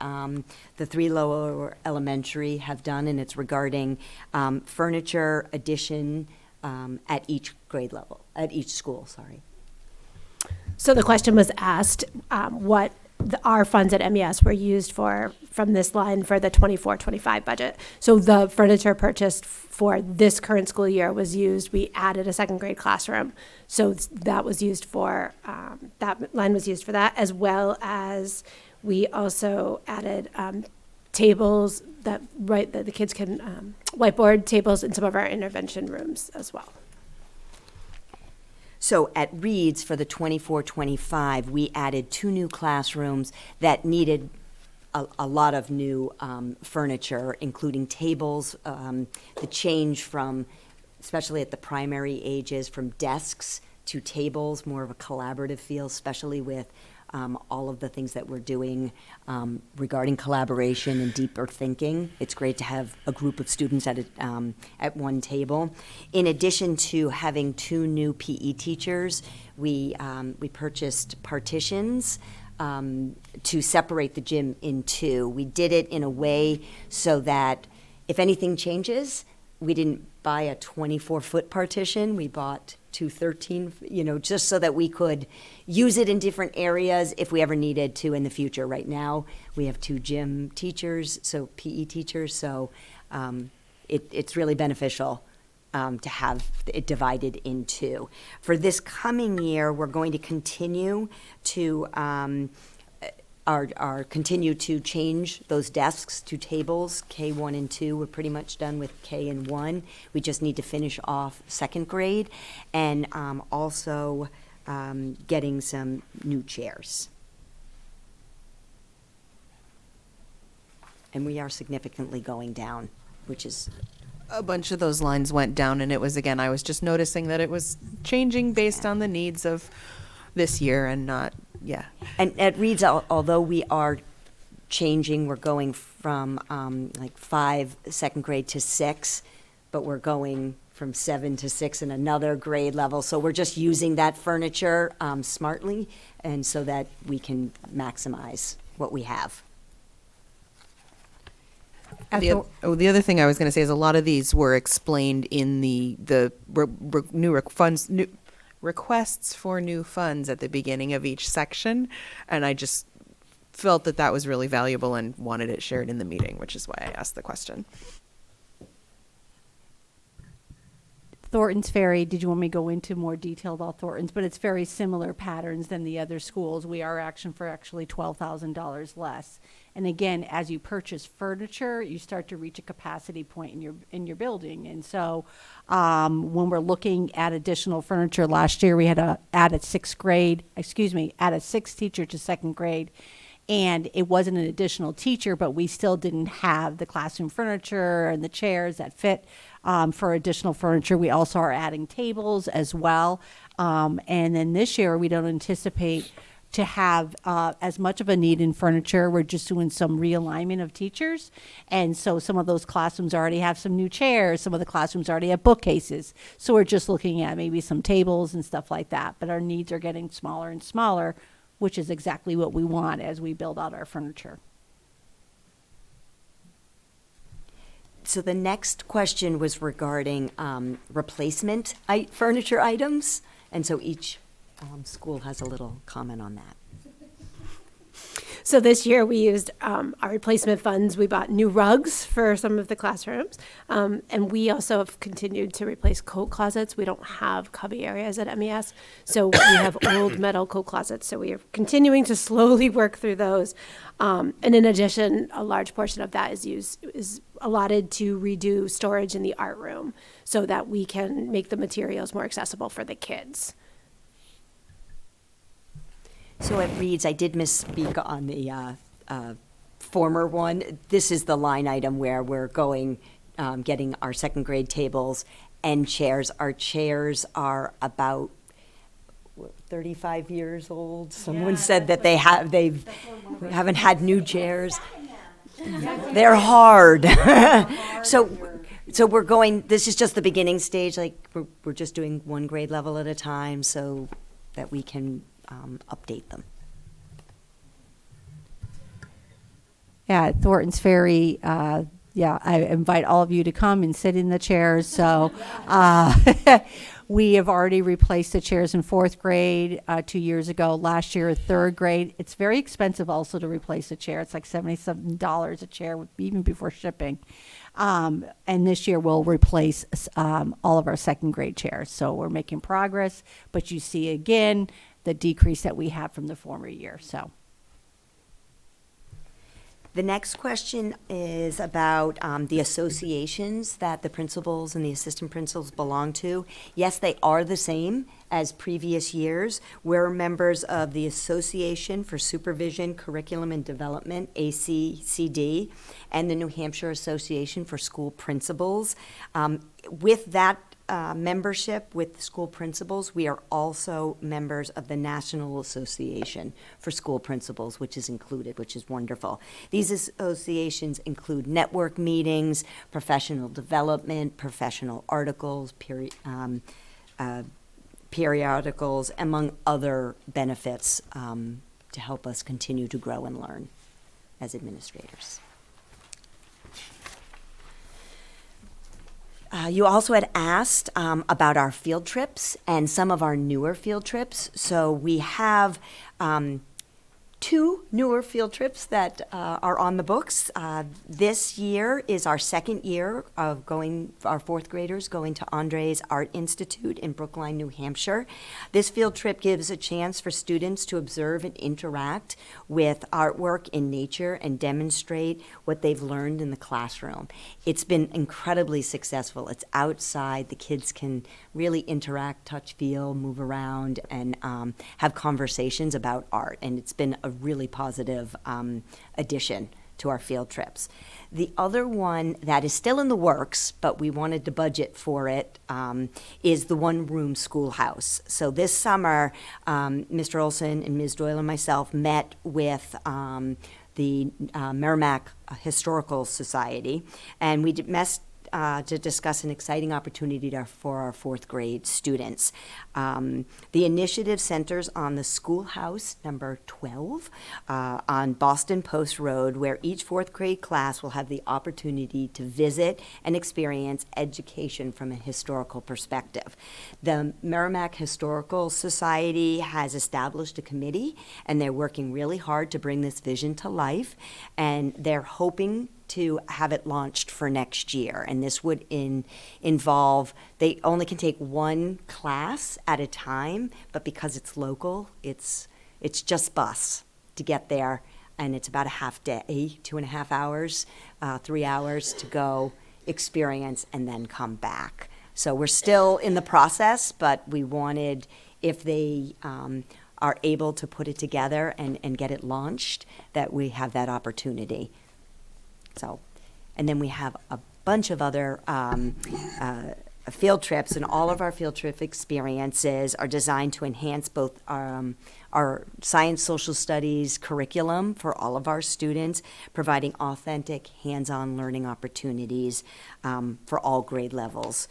the three lower elementary have done, and it's regarding furniture addition at each grade level, at each school, sorry. So the question was asked, what our funds at MES were used for from this line for the 24-25 budget. So the furniture purchased for this current school year was used. We added a second grade classroom. So that was used for, that line was used for that, as well as we also added tables that the kids can, whiteboard tables in some of our intervention rooms as well. So at Reed's for the 24-25, we added 2 new classrooms that needed a lot of new furniture, including tables, the change from, especially at the primary ages, from desks to tables, more of a collaborative feel, especially with all of the things that we're doing regarding collaboration and deeper thinking. It's great to have a group of students at one table. In addition to having 2 new PE teachers, we purchased partitions to separate the gym in 2. We did it in a way so that if anything changes, we didn't buy a 24-foot partition. We bought 2 13, just so that we could use it in different areas if we ever needed to in the future. Right now, we have 2 gym teachers, so PE teachers, so it's really beneficial to have it divided in 2. For this coming year, we're going to continue to continue to change those desks to tables. K1 and 2, we're pretty much done with K and 1. We just need to finish off second grade, and also getting some new chairs. And we are significantly going down, which is A bunch of those lines went down, and it was, again, I was just noticing that it was changing based on the needs of this year and not, yeah. And at Reed's, although we are changing, we're going from like 5 second grade to 6, but we're going from 7 to 6 in another grade level. So we're just using that furniture smartly, and so that we can maximize what we have. The other thing I was going to say is a lot of these were explained in the requests for new funds at the beginning of each section, and I just felt that that was really valuable and wanted it shared in the meeting, which is why I asked the question. Thornton's Ferry, did you want me to go into more detail about Thornton's? But it's very similar patterns than the other schools. We are actually $12,000 less. And again, as you purchase furniture, you start to reach a capacity point in your building. And so when we're looking at additional furniture, last year we had to add a sixth teacher to second grade. And it wasn't an additional teacher, but we still didn't have the classroom furniture and the chairs that fit for additional furniture. We also are adding tables as well. And then this year, we don't anticipate to have as much of a need in furniture. We're just doing some realignment of teachers. And so some of those classrooms already have some new chairs. Some of the classrooms already have bookcases. So we're just looking at maybe some tables and stuff like that. But our needs are getting smaller and smaller, which is exactly what we want as we build out our furniture. So the next question was regarding replacement furniture items, and so each school has a little comment on that. So this year we used our replacement funds. We bought new rugs for some of the classrooms. And we also have continued to replace coat closets. We don't have cubby areas at MES. So we have old metal coat closets. So we are continuing to slowly work through those. And in addition, a large portion of that is allotted to redo storage in the art room so that we can make the materials more accessible for the kids. So it reads, I did misspeak on the former one. This is the line item where we're going, getting our second grade tables and chairs. Our chairs are about 35 years old. Someone said that they haven't had new chairs. They're hard. So we're going, this is just the beginning stage, like we're just doing one grade level at a time so that we can update them. Yeah, at Thornton's Ferry, I invite all of you to come and sit in the chairs. So we have already replaced the chairs in fourth grade 2 years ago. Last year, third grade. It's very expensive also to replace a chair. It's like $77 a chair, even before shipping. And this year we'll replace all of our second grade chairs. So we're making progress, but you see again the decrease that we have from the former year. So the next question is about the associations that the principals and the assistant principals belong to. Yes, they are the same as previous years. We're members of the Association for Supervision, Curriculum and Development, ACCD, and the New Hampshire Association for School Principals. With that membership with school principals, we are also members of the National Association for School Principals, which is included, which is wonderful. These associations include network meetings, professional development, professional articles, periodicals, among other benefits to help us continue to grow and learn as administrators. You also had asked about our field trips and some of our newer field trips. So we have 2 newer field trips that are on the books. This year is our second year of our fourth graders going to Andre's Art Institute in Brookline, New Hampshire. This field trip gives a chance for students to observe and interact with artwork in nature and demonstrate what they've learned in the classroom. It's been incredibly successful. It's outside. The kids can really interact, touch, feel, move around, and have conversations about art. And it's been a really positive addition to our field trips. The other one that is still in the works, but we wanted to budget for it, is the one-room schoolhouse. So this summer, Mr. Olson and Ms. Doyle and myself met with the Merrimack Historical Society, and we to discuss an exciting opportunity for our fourth grade students. The initiative centers on the schoolhouse number 12 on Boston Post Road, where each fourth grade class will have the opportunity to visit and experience education from a historical perspective. The Merrimack Historical Society has established a committee, and they're working really hard to bring this vision to life, and they're hoping to have it launched for next year. And this would involve, they only can take one class at a time, but because it's local, it's just bus to get there, and it's about a half day, 2.5 hours, 3 hours to go experience and then come back. So we're still in the process, but we wanted, if they are able to put it together and get it launched, that we have that opportunity. So, and then we have a bunch of other field trips, and all of our field trip experiences are designed to enhance both our science social studies curriculum for all of our students, providing authentic hands-on learning opportunities for all grade levels.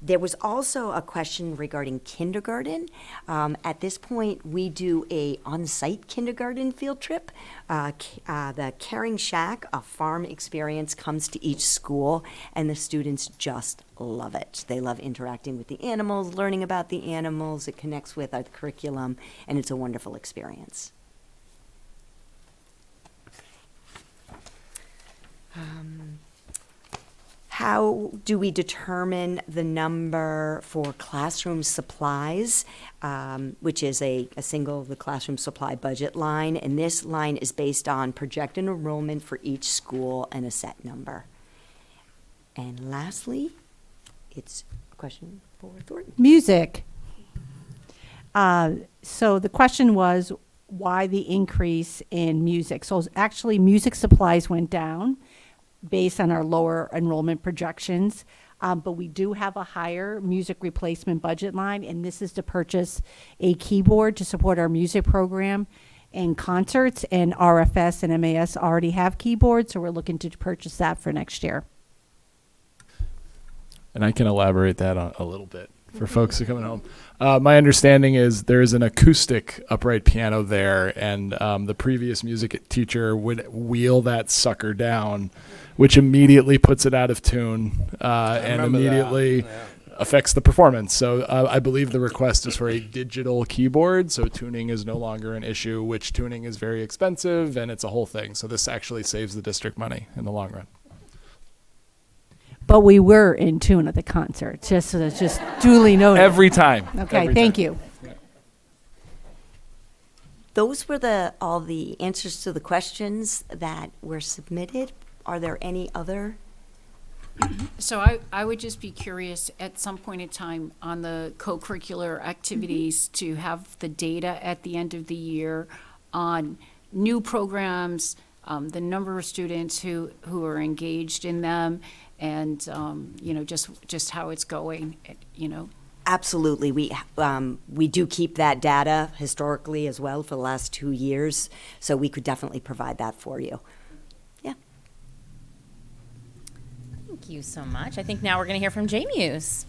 There was also a question regarding kindergarten. At this point, we do a on-site kindergarten field trip. The Caring Shack, a farm experience, comes to each school, and the students just love it. They love interacting with the animals, learning about the animals. It connects with our curriculum, and it's a wonderful experience. How do we determine the number for classroom supplies, which is the classroom supply budget line, and this line is based on projected enrollment for each school and a set number. And lastly, it's a question for Thornton. Music. So the question was, why the increase in music? So actually, music supplies went down based on our lower enrollment projections. But we do have a higher music replacement budget line, and this is to purchase a keyboard to support our music program and concerts, and RFS and MAS already have keyboards, so we're looking to purchase that for next year. And I can elaborate that on a little bit for folks who are coming home. My understanding is there's an acoustic upright piano there, and the previous music teacher would wheel that sucker down, which immediately puts it out of tune and immediately affects the performance. So I believe the request is for a digital keyboard, so tuning is no longer an issue, which tuning is very expensive, and it's a whole thing. So this actually saves the district money in the long run. But we were in tune at the concert, just so that's just duly noted. Every time. Okay, Every thank time. you. Those were all the answers to the questions that were submitted. Are there any other? So I would just be curious at some point in time on the co-curricular activities to have the data at the end of the year on new programs, the number of students who are engaged in them, and just how it's going, Absolutely. We do keep that data historically as well for the last 2 years, so we could definitely provide that for you. Yeah. Thank you so much. I think now we're going to hear from JMUs.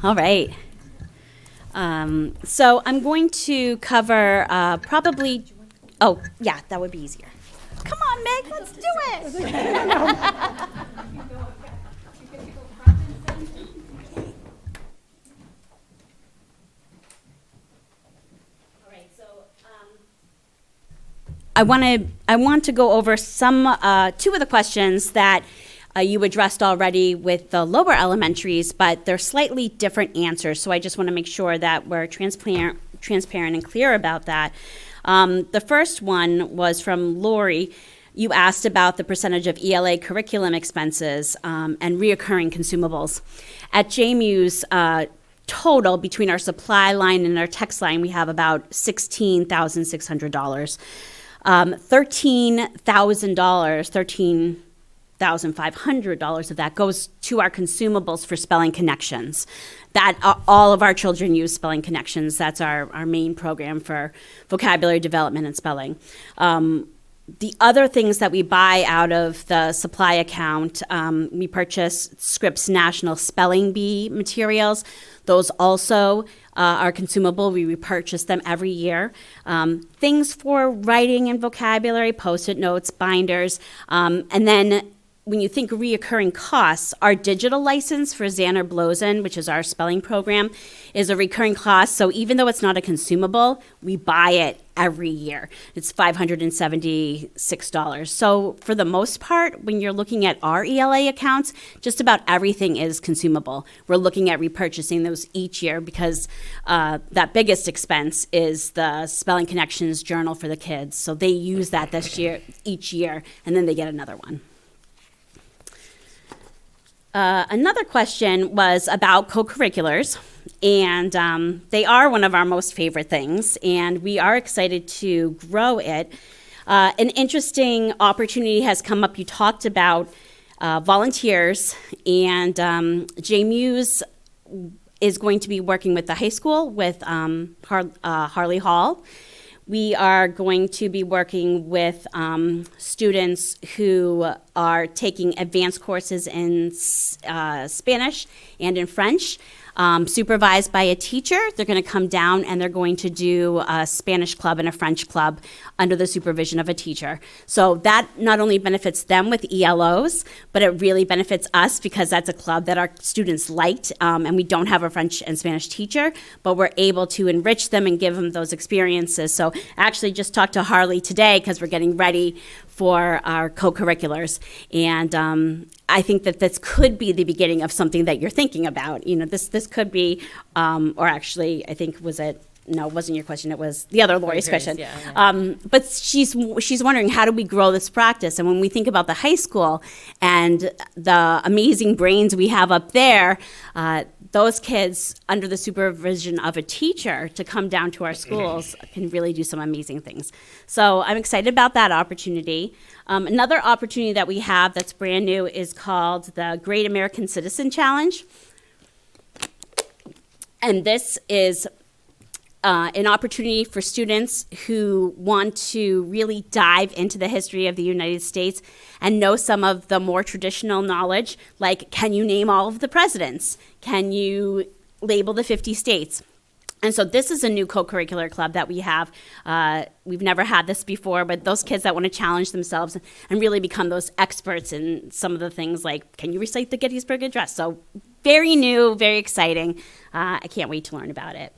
All right. So I'm going to cover probably, oh, yeah, that would be easier. Come on, Meg, let's do it. I want to go over two of the questions that you addressed already with the lower elementaries, but they're slightly different answers. So I just want to make sure that we're transparent and clear about that. The first one was from Lori. You asked about the percentage of ELA curriculum expenses and reoccurring consumables. At JMU's total, between our supply line and our text line, we have about $16,600. $13,500 of that goes to our consumables for Spelling Connections. That all of our children use Spelling Connections. That's our main program for vocabulary development and spelling. the other things that we buy out of the supply account, we purchase Scripps National Spelling Bee materials. Those also are consumable. We repurchase them every year. Things for writing and vocabulary, Post-it notes, binders, and then when you think reoccurring costs, our digital license for Xander Blozen, which is our spelling program, is a recurring cost. So even though it's not a consumable, we buy it every year. It's $576. So for the most part, when you're looking at our ELA accounts, just about everything is consumable. We're looking at repurchasing those each year because that biggest expense is the Spelling Connections journal for the kids. So they use that each year, and then they get another one. Another question was about co-curriculars, and they are one of our most favorite things, and we are excited to grow it. An interesting opportunity has come up. You talked about volunteers, and Jay Muse is going to be working with the high school with Harley Hall. We are going to be working with students who are taking advanced courses in Spanish and in French, supervised by a teacher. They're going to come down and they're going to do a Spanish club and a French club under the supervision of a teacher. So that not only benefits them with ELOs, but it really benefits us because that's a club that our students liked, and we don't have a French and Spanish teacher, but we're able to enrich them and give them those experiences. So I actually just talked to Harley today because we're getting ready for our co-curriculars. And I think that this could be the beginning of something that you're thinking about. You know, this could be, or actually, I think, no, it wasn't your question, it was the other Lori's question. Yeah. But she's wondering, how do we grow this practice? And when we think about the high school and the amazing brains we have up there, those kids, under the supervision of a teacher, to come down to our schools can really do some amazing things. So I'm excited about that opportunity. Another opportunity that we have that's brand new is called the Great American Citizen Challenge. And this is an opportunity for students who want to really dive into the history of the United States and know some of the more traditional knowledge, like, can you name all of the presidents? Can you label the 50 states? And so this is a new co-curricular club that we have. We've never had this before, but those kids that want to challenge themselves and really become those experts in some of the things like, can you recite the Gettysburg Address? So very new, very exciting. I can't wait to learn about it.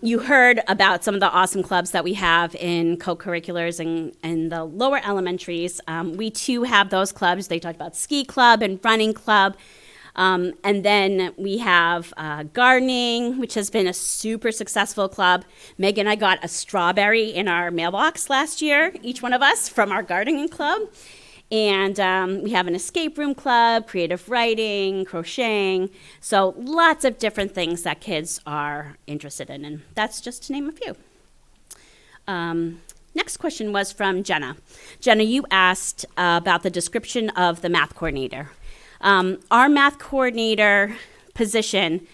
You heard about some of the awesome clubs that we have in co-curriculars and the lower elementaries. We too have those clubs. They talked about ski club and running club. And then we have gardening, which has been a super successful club. Meg and I got a strawberry in our mailbox last year, each one of us, from our gardening club. And we have an escape room club, creative writing, crocheting. So lots of different things that kids are interested in. And that's just to name a few. Next question was from Jenna. Jenna, you asked about the description of the math coordinator. Our math coordinator position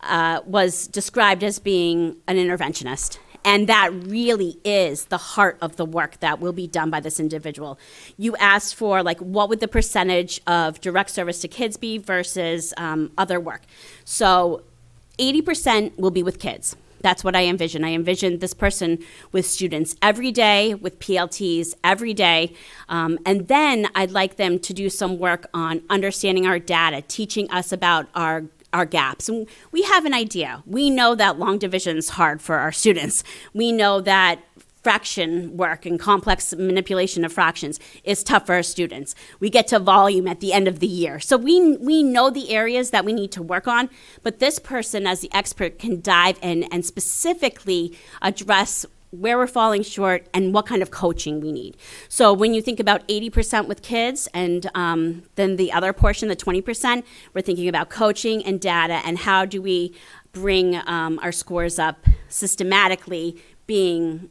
was described as being an interventionist. And that really is the heart of the work that will be done by this individual. You asked for, like, what would the percentage of direct service to kids be versus other work? So 80% will be with kids. That's what I envision. I envision this person with students every day, with PLTs every day. And then I'd like them to do some work on understanding our data, teaching us about our gaps. And we have an idea. We know that long division is hard for our students. We know that fraction work and complex manipulation of fractions is tough for our students. We get to volume at the end of the year. So we know the areas that we need to work on, but this person as the expert can dive in and specifically address where we're falling short and what kind of coaching we need. So when you think about 80% with kids and then the other portion, the 20%, we're thinking about coaching and data and how do we bring our scores up systematically, being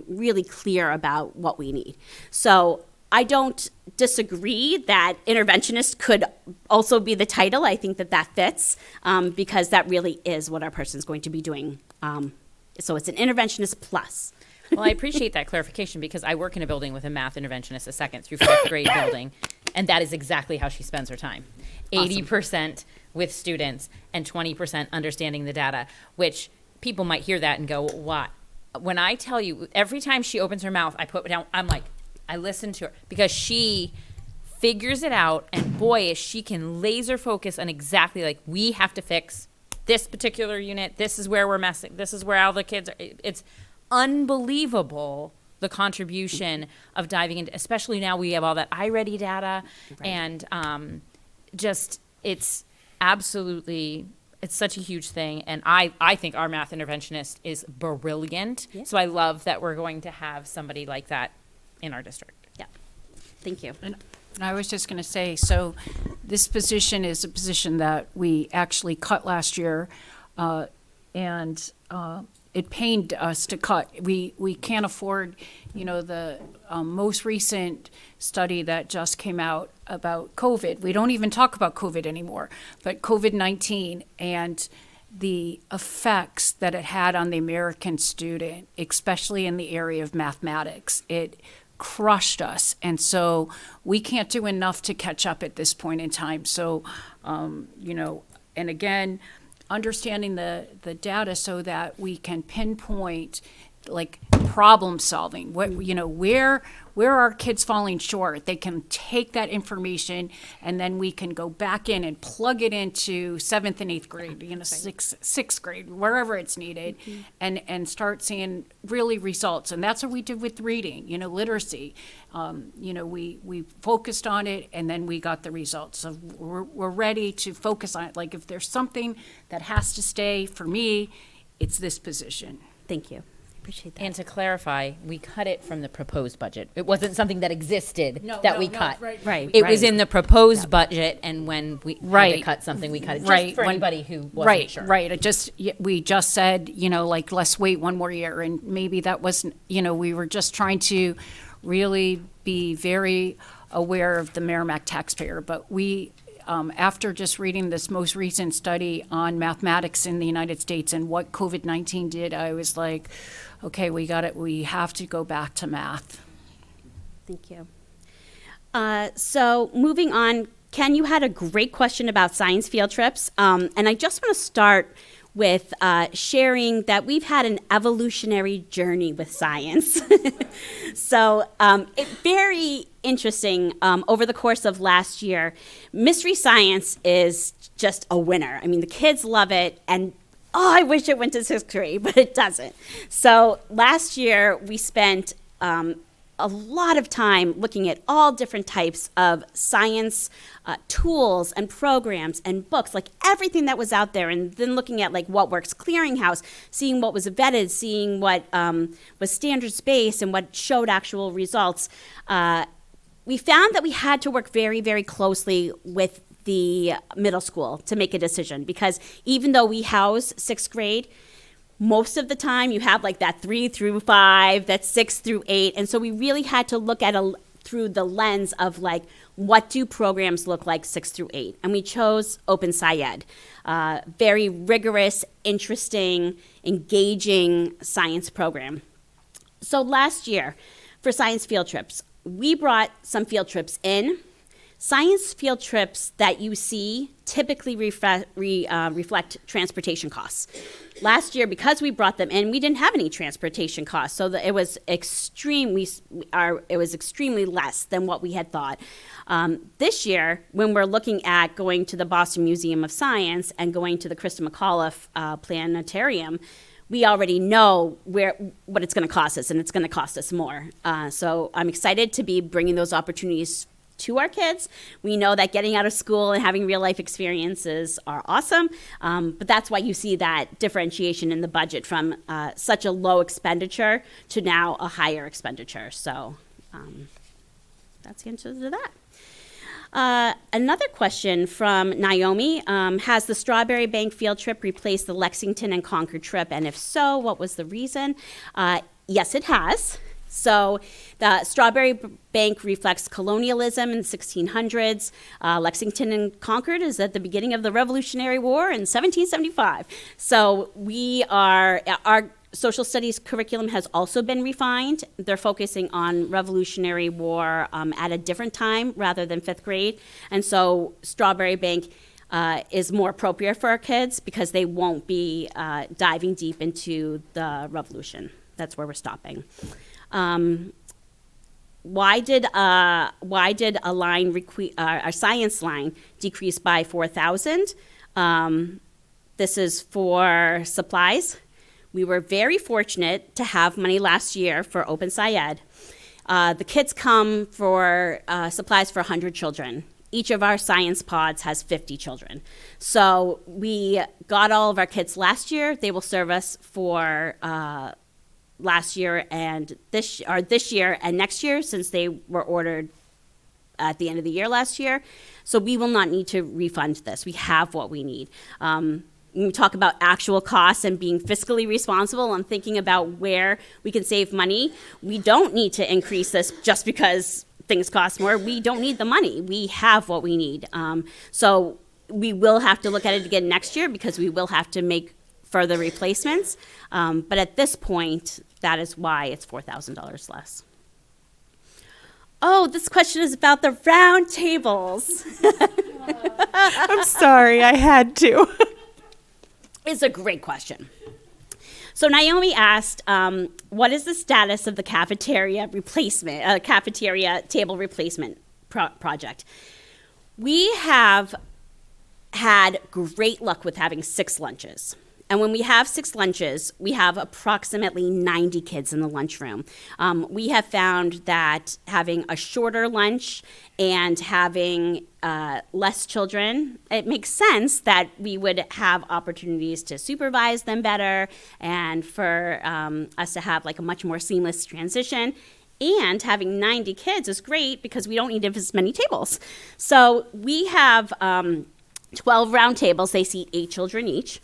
really clear about what we need. So I don't disagree that interventionist could also be the title. I think that fits because that really is what our person's going to be doing. So it's an interventionist plus. Well, I appreciate that clarification because I work in a building with a math interventionist, a 2nd through 5th grade building, and that is exactly how she spends her time. 80% with students and 20% understanding the data, which people might hear that and go, what? When I tell you, every time she opens her mouth, I put down, I'm like, I listen to her because she figures it out, and boy, she can laser focus on exactly like, we have to fix this particular unit, this is where we're messing, this is where all the kids are. It's unbelievable the contribution of diving into, especially now we have all that iReady data, and just it's absolutely, it's such a huge thing, and I think our math interventionist is brilliant. So I love that we're going to have somebody like that in our district. Yeah, thank you. And I was just going to say, so this position is a position that we actually cut last year, and it pained us to cut. We can't afford, the most recent study that just came out about COVID. We don't even talk about COVID anymore, but COVID-19 and the effects that it had on the American student, especially in the area of mathematics. It crushed us. And so we can't do enough to catch up at this point in time. So, and again, understanding the data so that we can pinpoint like problem solving, where are kids falling short. They can take that information and then we can go back in and plug it into 7th and 8th grade, sixth grade, wherever it's needed, and start seeing really results. And that's what we did with reading, literacy. We focused on it and then we got the results. So we're ready to focus on it. Like if there's something that has to stay for me, it's this position. Thank you. Appreciate that. And to clarify, we cut it from the proposed budget. It wasn't something that existed we cut. Right. It was in the proposed budget, and when we had to cut something, we cut it. Just for anybody who wasn't sure. Right. We just said, let's wait one more year, and maybe that wasn't. We were just trying to really be very aware of the Merrimack taxpayer, but we. After just reading this most recent study on mathematics in the United States and what COVID-19 did, I was like, okay, we got it. We have to go back to math. Thank you. So moving on, Ken, you had a great question about science field trips. And I just want to start with sharing that we've had an evolutionary journey with science. So it's very interesting. Over the course of last year, Mystery Science is just a winner. I mean, the kids love it, and I wish it went to 6th grade, but it doesn't. So last year, we spent a lot of time looking at all different types of science tools and programs and books, like everything that was out there, and then looking at like what works clearinghouse, seeing what was vetted, seeing what was standards-based and what showed actual results. We found that we had to work very, very closely with the middle school to make a decision, because even though we house 6th grade, most of the time you have like that 3 through 5, that's 6 through 8. And so we really had to look at through the lens of like, what do programs look like 6 through 8? And we chose Open SciEd, very rigorous, interesting, engaging science program. So last year for science field trips, we brought some field trips in. Science field trips that you see typically reflect transportation costs. Last year, because we brought them in, we didn't have any transportation costs, so it was extremely less than what we had thought. This year, when we're looking at going to the Boston Museum of Science and going to the Krista McAuliffe Planetarium, we already know what it's going to cost us, and it's going to cost us more. So I'm excited to be bringing those opportunities to our kids. We know that getting out of school and having real life experiences are awesome, but that's why you see that differentiation in the budget from such a low expenditure to now a higher expenditure. So that's the answer to that. Another question from Naomi, has the Strawberry Bank field trip replaced the Lexington and Concord trip? And if so, what was the reason? Yes, it has. So the Strawberry Bank reflects colonialism in the 1600s. Lexington and Concord is at the beginning of the Revolutionary War in 1775. So our social studies curriculum has also been refined. They're focusing on Revolutionary War at a different time rather than 5th grade. And so Strawberry Bank is more appropriate for our kids because they won't be diving deep into the Revolution. That's where we're stopping. Why did a line our science line decrease by 4,000? This is for supplies. We were very fortunate to have money last year for Open SciEd. The kits come for supplies for 100 children. Each of our science pods has 50 children. So we got all of our kits last year. They will serve us for last year and this year and next year, since they were ordered at the end of the year last year. So we will not need to refund this. We have what we need. When we talk about actual costs and being fiscally responsible and thinking about where we can save money, we don't need to increase this just because things cost more. We don't need the money. We have what we need. So we will have to look at it again next year because we will have to make further replacements. But at this point, that is why it's $4,000 less. Oh, this question is about the round tables. I'm sorry, I had to. It's a great question. So Naomi asked, what is the status of the cafeteria replacement, cafeteria table replacement project? We have had great luck with having 6 lunches. And when we have 6 lunches, we have approximately 90 kids in the lunchroom. We have found that having a shorter lunch and having less children, it makes sense that we would have opportunities to supervise them better and for us to have like a much more seamless transition. And having 90 kids is great because we don't need as many tables. So we have 12 round tables. They seat 8 children each.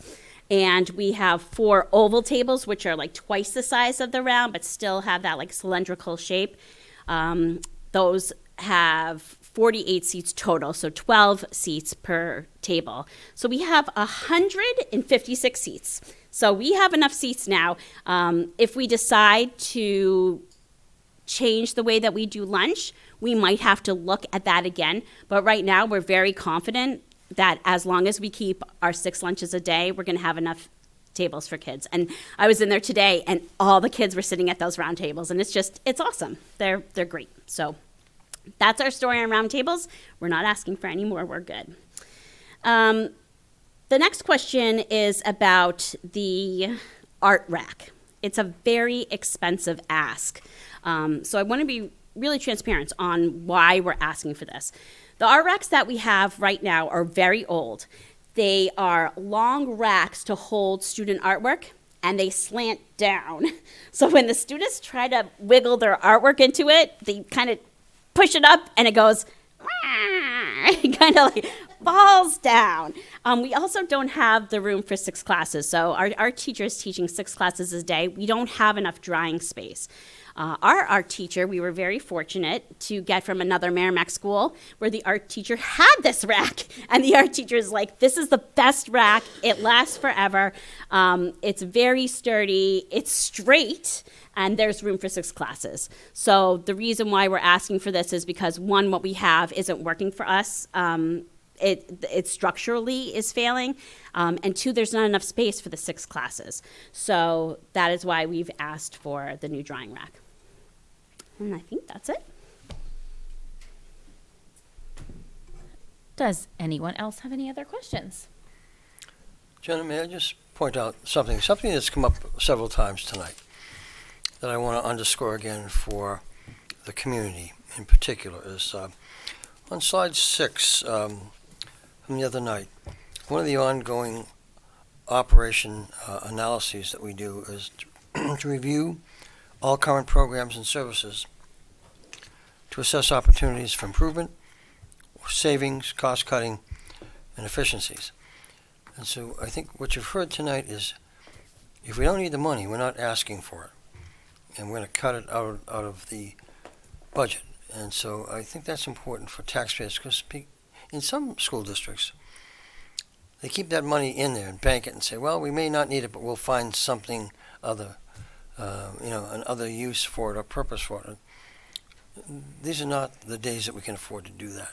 And we have 4 oval tables, which are like twice the size of the round, but still have that like cylindrical shape. Those have 48 seats total, so 12 seats per table. So we have 156 seats. So we have enough seats now. If we decide to change the way that we do lunch, we might have to look at that again. But right now, we're very confident that as long as we keep our 6 lunches a day, we're going to have enough tables for kids. And I was in there today, and all the kids were sitting at those round tables, and it's awesome. They're great. So that's our story on round tables. We're not asking for any more. We're good. The next question is about the art rack. It's a very expensive ask. So I want to be really transparent on why we're asking for this. The art racks that we have right now are very old. They are long racks to hold student artwork, and they slant down. So when the students try to wiggle their artwork into it, they kind of push it up, and it goes, it kind of like falls down. We also don't have the room for 6 classes. So our teacher is teaching 6 classes a day. We don't have enough drying space. Our art teacher, we were very fortunate to get from another Merrimack school where the art teacher had this rack. And the art teacher is like, this is the best rack. It lasts forever. It's very sturdy. It's straight. And there's room for 6 classes. So the reason why we're asking for this is because, one, what we have isn't working for us. It structurally is failing. And 2, there's not enough space for the 6 classes. So that is why we've asked for the new drawing rack. And I think that's it. Does anyone else have any other questions? Jenna, may I just point out something that's come up several times tonight that I want to underscore again for the community in particular is on slide 6 from the other night. One of the ongoing operation analyses that we do is to review all current programs and services to assess opportunities for improvement, savings, cost cutting, and efficiencies. And so I think what you've heard tonight is if we don't need the money, we're not asking for it. And we're going to cut it out of the budget. And so I think that's important for taxpayers because in some school districts, they keep that money in there and bank it and say, well, we may not need it, but we'll find something other, another use for it or purpose for it. These are not the days that we can afford to do that.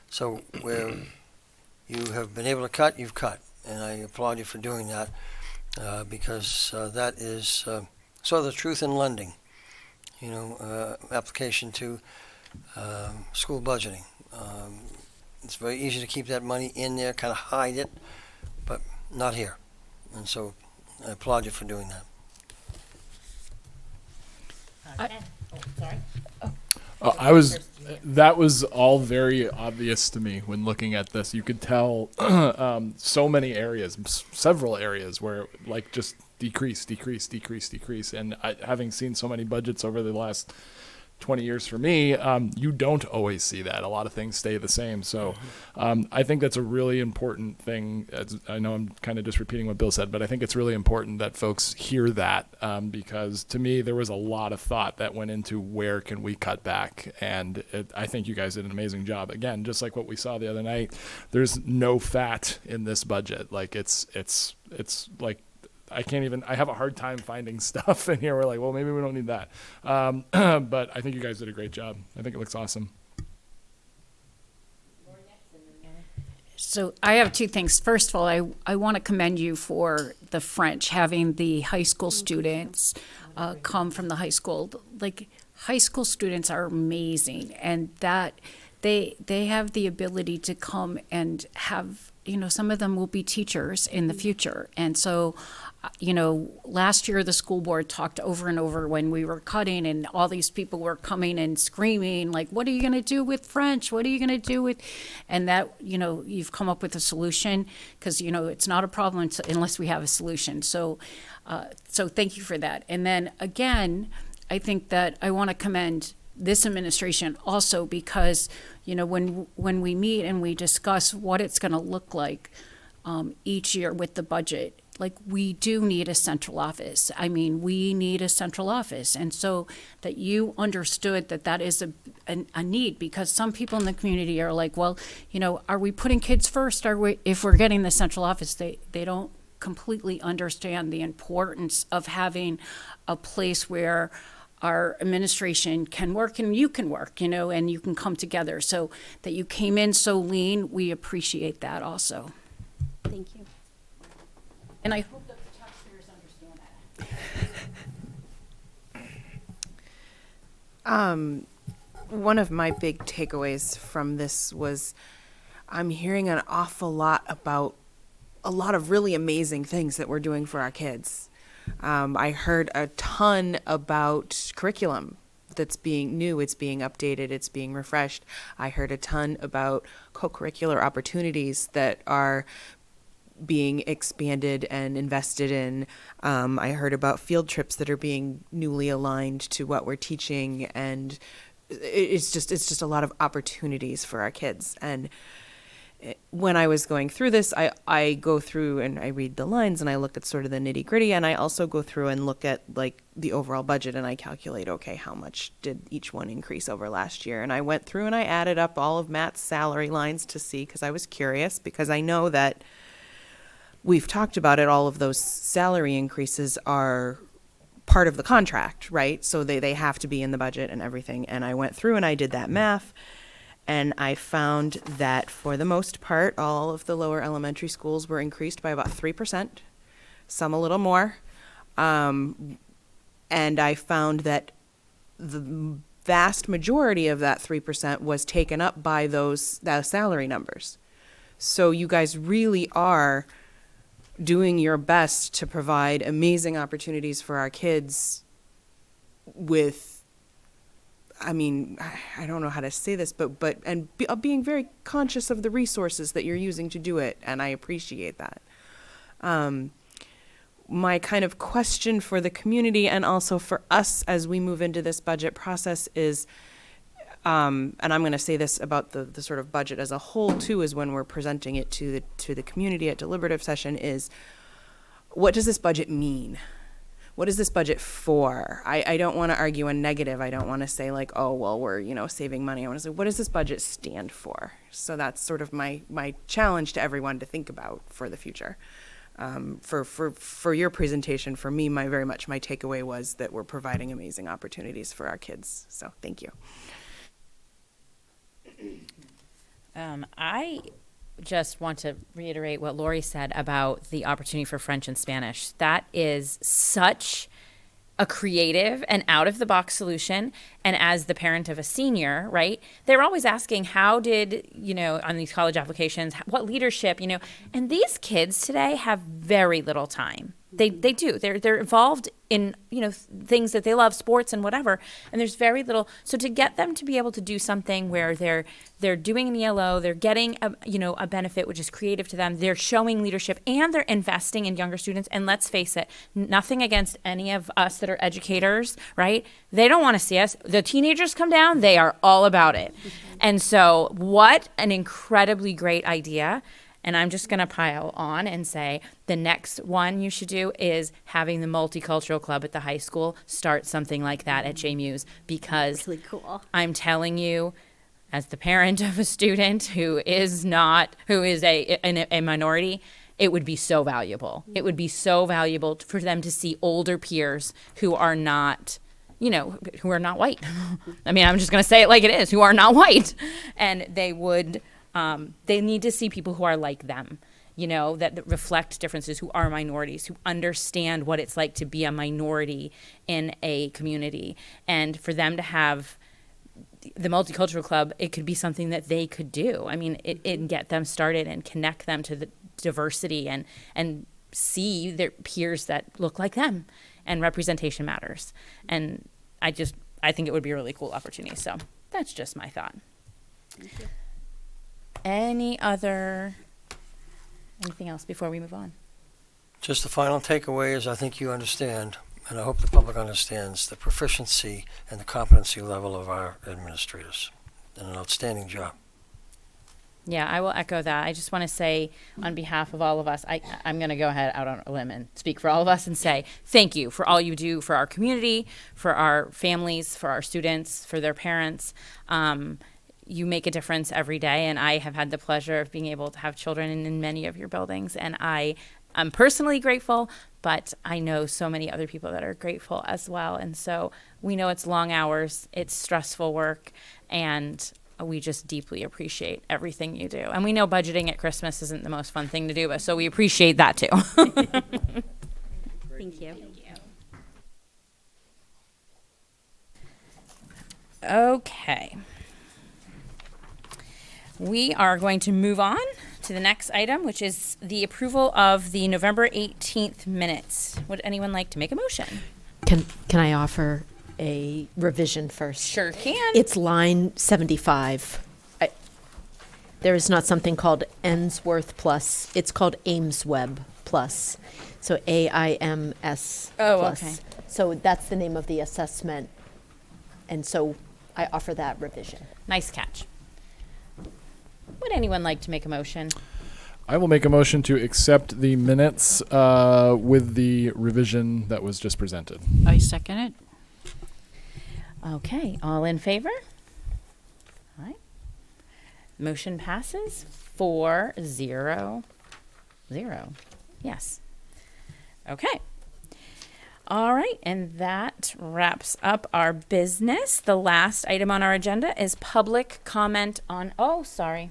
So where you have been able to cut, you've cut, and I applaud you for doing that because that is sort of the truth in lending. Application to school budgeting. It's very easy to keep that money in there, kind of hide it, but not here. And so I applaud you for doing that. That was all very obvious to me when looking at this. You could tell so many areas, several areas where like just decrease. And having seen so many budgets over the last 20 years for me, you don't always see that. A lot of things stay the same. So I think that's a really important thing. I know I'm kind of just repeating what Bill said, but I think it's really important that folks hear that because to me, there was a lot of thought that went into where can we cut back. And I think you guys did an amazing job. Again, just like what we saw the other night, there's no fat in this budget. Like it's like, I have a hard time finding stuff in here. We're like, well, maybe we don't need that. But I think you guys did a great job. I think it looks awesome. So I have two things. First of all, I want to commend you for the French, having the high school students come from the high school. Like, high school students are amazing, and that they have the ability to come and have, some of them will be teachers in the future. And so, last year the school board talked over and over when we were cutting and all these people were coming and screaming, like, what are you going to do with French? What are you going to do with, and that, you've come up with a solution because, it's not a problem unless we have a solution. So thank you for that. And then again, I think that I want to commend this administration also because, when we meet and we discuss what it's going to look like each year with the budget, like we do need a central office. I mean, we need a central office. And so that you understood that is a need because some people in the community are like, well, are we putting kids first? If we're getting the central office, they don't completely understand the importance of having a place where our administration can work and you can work, and you can come together. So that you came in so lean, we appreciate that also. Thank you. And I hope that the taxpayers understand that. One of my big takeaways from this was I'm hearing an awful lot about a lot of really amazing things that we're doing for our kids. I heard a ton about curriculum that's being new, it's being updated, it's being refreshed. I heard a ton about co-curricular opportunities that are being expanded and invested in. I heard about field trips that are being newly aligned to what we're teaching, and it's just a lot of opportunities for our kids. And when I was going through this, I go through and I read the lines and I look at sort of the nitty gritty, and I also go through and look at like the overall budget and I calculate, okay, how much did each one increase over last year? And I went through and I added up all of Matt's salary lines to see, because I was curious, because I know that we've talked about it, all of those salary increases are part of the contract, right? So they have to be in the budget and everything. And I went through and I did that math, and I found that for the most part, all of the lower elementary schools were increased by about 3%, some a little more. And I found that the vast majority of that 3% was taken up by those salary numbers. So you guys really are doing your best to provide amazing opportunities for our kids with, I mean, I don't know how to say this, but being very conscious of the resources that you're using to do it, and I appreciate that. My kind of question for the community and also for us as we move into this budget process is, and I'm going to say this about the sort of budget as a whole too, is when we're presenting it to the community at deliberative session, is what does this budget mean? What is this budget for? I don't want to argue a negative. I don't want to say like, oh, well, we're, saving money. I want to say, what does this budget stand for? So that's sort of my challenge to everyone to think about for the future. For your presentation, for me, my takeaway was that we're providing amazing opportunities for our kids. So thank you. I just want to reiterate what Lori said about the opportunity for French and Spanish. That is such a creative and out of the box solution. And as the parent of a senior, right, they're always asking, how did, on these college applications, what leadership, and these kids today have very little time. They do. They're involved in, things that they love, sports and whatever. And there's very little. So to get them to be able to do something where they're doing an ELO, they're getting a benefit which is creative to them, they're showing leadership, and they're investing in younger students. And let's face it, nothing against any of us that are educators, right? They don't want to see us. The teenagers come down, they are all about it. And so what an incredibly great idea. And I'm just going to pile on and say the next one you should do is having the multicultural club at the high school start something like that at JMU's, because Really cool. I'm telling you, as the parent of a student who is a minority, it would be so valuable. It would be so valuable for them to see older peers who are not who are not white. I mean, I'm just going to say it like it is, who are not white. And they need to see people who are like them, that reflect differences, who are minorities, who understand what it's like to be a minority in a community. And for them to have the multicultural club, it could be something that they could do. I mean, it get them started and connect them to the diversity and see their peers that look like them. And representation matters. And I think it would be a really cool opportunity. So that's just my thought. Thank you. Anything else before we move on? Just the final takeaway is I think you understand, and I hope the public understands, the proficiency and the competency level of our administrators. Done an outstanding job. Yeah, I will echo that. I just want to say on behalf of all of us, I'm going to go ahead out on a limb and speak for all of us and say thank you for all you do for our community, for our families, for our students, for their parents. You make a difference every day, and I have had the pleasure of being able to have children in many of your buildings, and I'm personally grateful, but I know so many other people that are grateful as well. And so we know it's long hours, it's stressful work, and we just deeply appreciate everything you do. And we know budgeting at Christmas isn't the most fun thing to do, but so we appreciate that too. Thank you. Okay. We are going to move on to the next item, which is the approval of the November 18th minutes. Would anyone like to make a motion? Can I offer a revision first? Sure can. It's line 75. There is not something called Ainsworth Plus. It's called AimsWeb Plus. So AIMS Oh, Plus. okay. So that's the name of the assessment. And so I offer that revision. Nice catch. Would anyone like to make a motion? I will make a motion to accept the minutes with the revision that was just presented. I second it. Okay, all in favor? All right. Motion passes 4-0-0. Yes. Okay. All right, and that wraps up our business. The last item on our agenda is public comment on, sorry.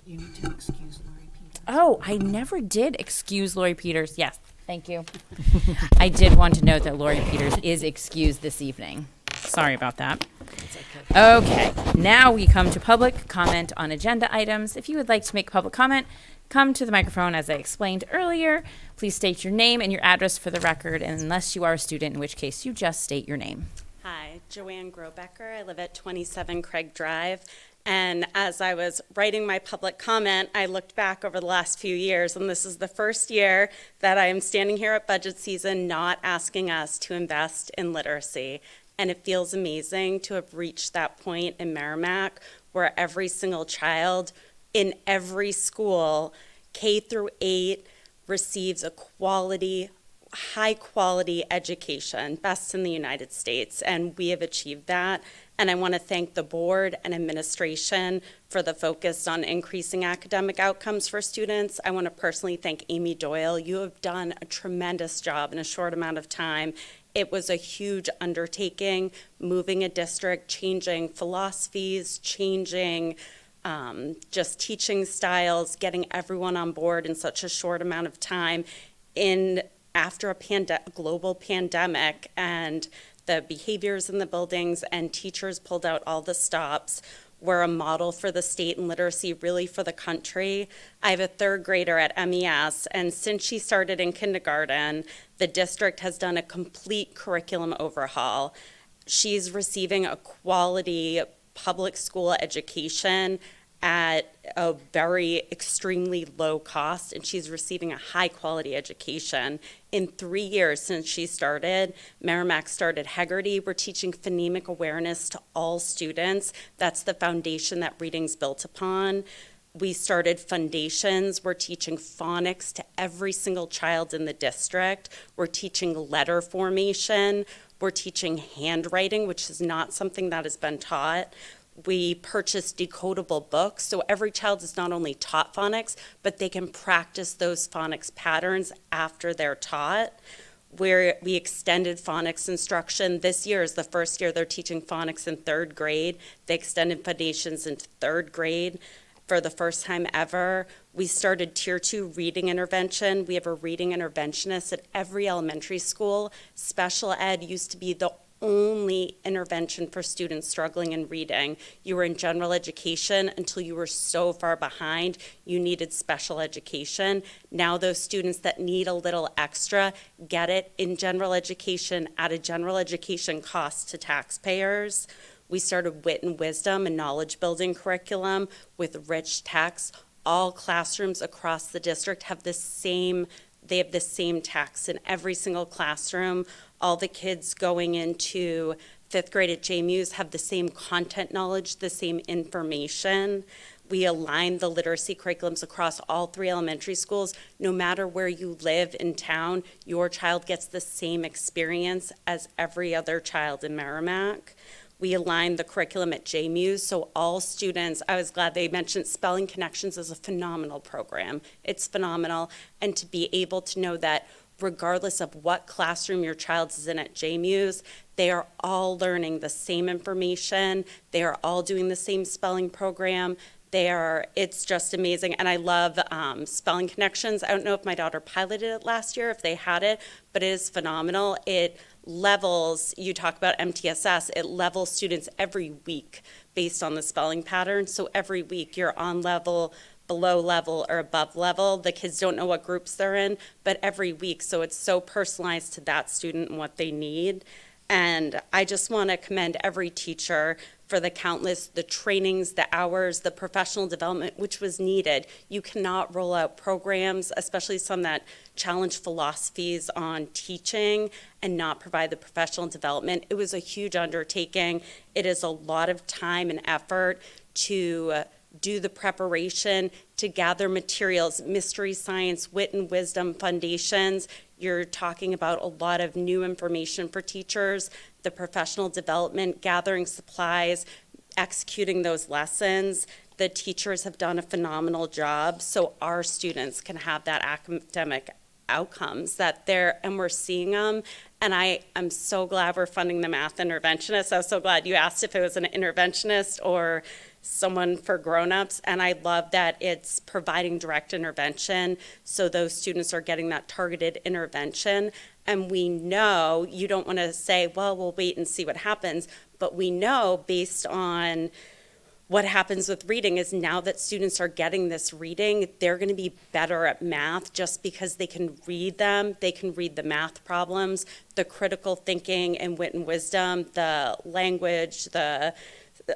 You need to excuse Lori Peters. Oh, I never did excuse Lori Peters. Yes, thank you. I did want to note that Lori Peters is excused this evening. Sorry about that. Okay, now we come to public comment on agenda items. If you would like to make public comment, come to the microphone as I explained earlier. Please state your name and your address for the record, and unless you are a student, in which case you just state your name. Hi, Joanne Grobecker. I live at 27 Craig Drive. And as I was writing my public comment, I looked back over the last few years, and this is the first year that I am standing here at budget season not asking us to invest in literacy. And it feels amazing to have reached that point in Merrimack where every single child in every school, K through 8, receives a quality high quality education, best in the United States, and we have achieved that. And I want to thank the board and administration for the focus on increasing academic outcomes for students. I want to personally thank Amy Doyle. You have done a tremendous job in a short amount of time. It was a huge undertaking, moving a district, changing philosophies, changing just teaching styles, getting everyone on board in such a short amount of time after a global pandemic, and the behaviors in the buildings and teachers pulled out all the stops. We're a model for the state in literacy, really for the country. I have a third grader at MES, and since she started in kindergarten, the district has done a complete curriculum overhaul. She's receiving a quality public school education at a very extremely low cost, and she's receiving a high quality education. In 3 years since she started, Merrimack started Hegarty. We're teaching phonemic awareness to all students. That's the foundation that reading's built upon. We started Foundations. We're teaching phonics to every single child in the district. We're teaching letter formation. We're teaching handwriting, which is not something that has been taught. We purchased decodable books, so every child is not only taught phonics, but they can practice those phonics patterns after they're taught. We extended phonics instruction. This year is the first year they're teaching phonics in third grade. They extended Foundations into third grade for the first time ever. We started Tier 2 reading intervention. We have a reading interventionist at every elementary school. Special ed used to be the only intervention for students struggling in reading. You were in general education until you were so far behind you needed special education. Now those students that need a little extra get it in general education at a general education cost to taxpayers. We started Wit and Wisdom, a knowledge building curriculum with rich text. All classrooms across the district have the same text in every single classroom. All the kids going into 5th grade at JMU's have the same content knowledge, the same information. We align the literacy curriculums across all 3 elementary schools. No matter where you live in town, your child gets the same experience as every other child in Merrimack. We aligned the curriculum at JMU's, so all students, I was glad they mentioned Spelling Connections is a phenomenal program. It's phenomenal, and to be able to know that regardless of what classroom your child is in at JMU's, they are all learning the same information, they are all doing the same spelling program. It's just amazing, and I love Spelling Connections. I don't know if my daughter piloted it last year, if they had it, but it is phenomenal. It levels, you talk about MTSS, it levels students every week based on the spelling pattern. So every week you're on level, below level, or above level. The kids don't know what groups they're in, but every week. So it's so personalized to that student and what they need. And I just want to commend every teacher for the trainings, the hours, the professional development, which was needed. You cannot roll out programs, especially some that challenge philosophies on teaching, and not provide the professional development. It was a huge undertaking. It is a lot of time and effort to do the preparation, to gather materials, Mystery Science, Wit and Wisdom, Foundations. You're talking about a lot of new information for teachers, the professional development, gathering supplies, executing those lessons. The teachers have done a phenomenal job, so our students can have that academic outcomes and we're seeing them. And I'm so glad we're funding the math interventionist. I was so glad you asked if it was an interventionist or someone for grown-ups, and I love that it's providing direct intervention, so those students are getting that targeted intervention. And we know, you don't want to say, well, we'll wait and see what happens, but we know based on what happens with reading is now that students are getting this reading, they're going to be better at math just because they can read them. They can read the math problems, the critical thinking and Wit and Wisdom, the language, the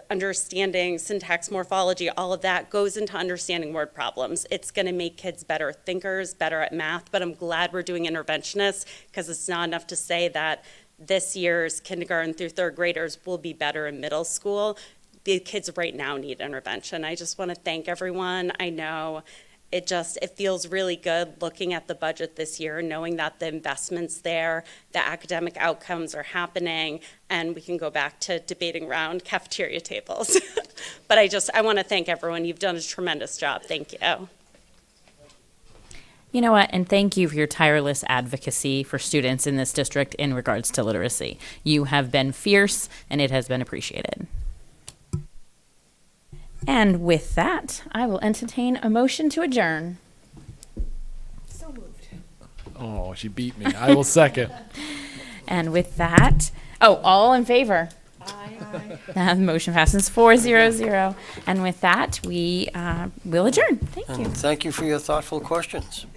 understanding, syntax, morphology, all of that goes into understanding word problems. It's going to make kids better thinkers, better at math, but I'm glad we're doing interventionists because it's not enough to say that this year's kindergarten through third graders will be better in middle school. The kids right now need intervention. I just want to thank everyone. I know it feels really good looking at the budget this year, knowing that the investment's there, the academic outcomes are happening, and we can go back to debating around cafeteria tables. But I want to thank everyone. You've done a tremendous job. Thank you. You know what? And thank you for your tireless advocacy for students in this district in regards to literacy. You have been fierce, and it has been appreciated. And with that, I will entertain a motion to adjourn. Oh, she beat me. I will second. And with that, all in favor? Aye. The motion passes 4-0-0. And with that, we will adjourn. Thank you. And thank you for your thoughtful questions.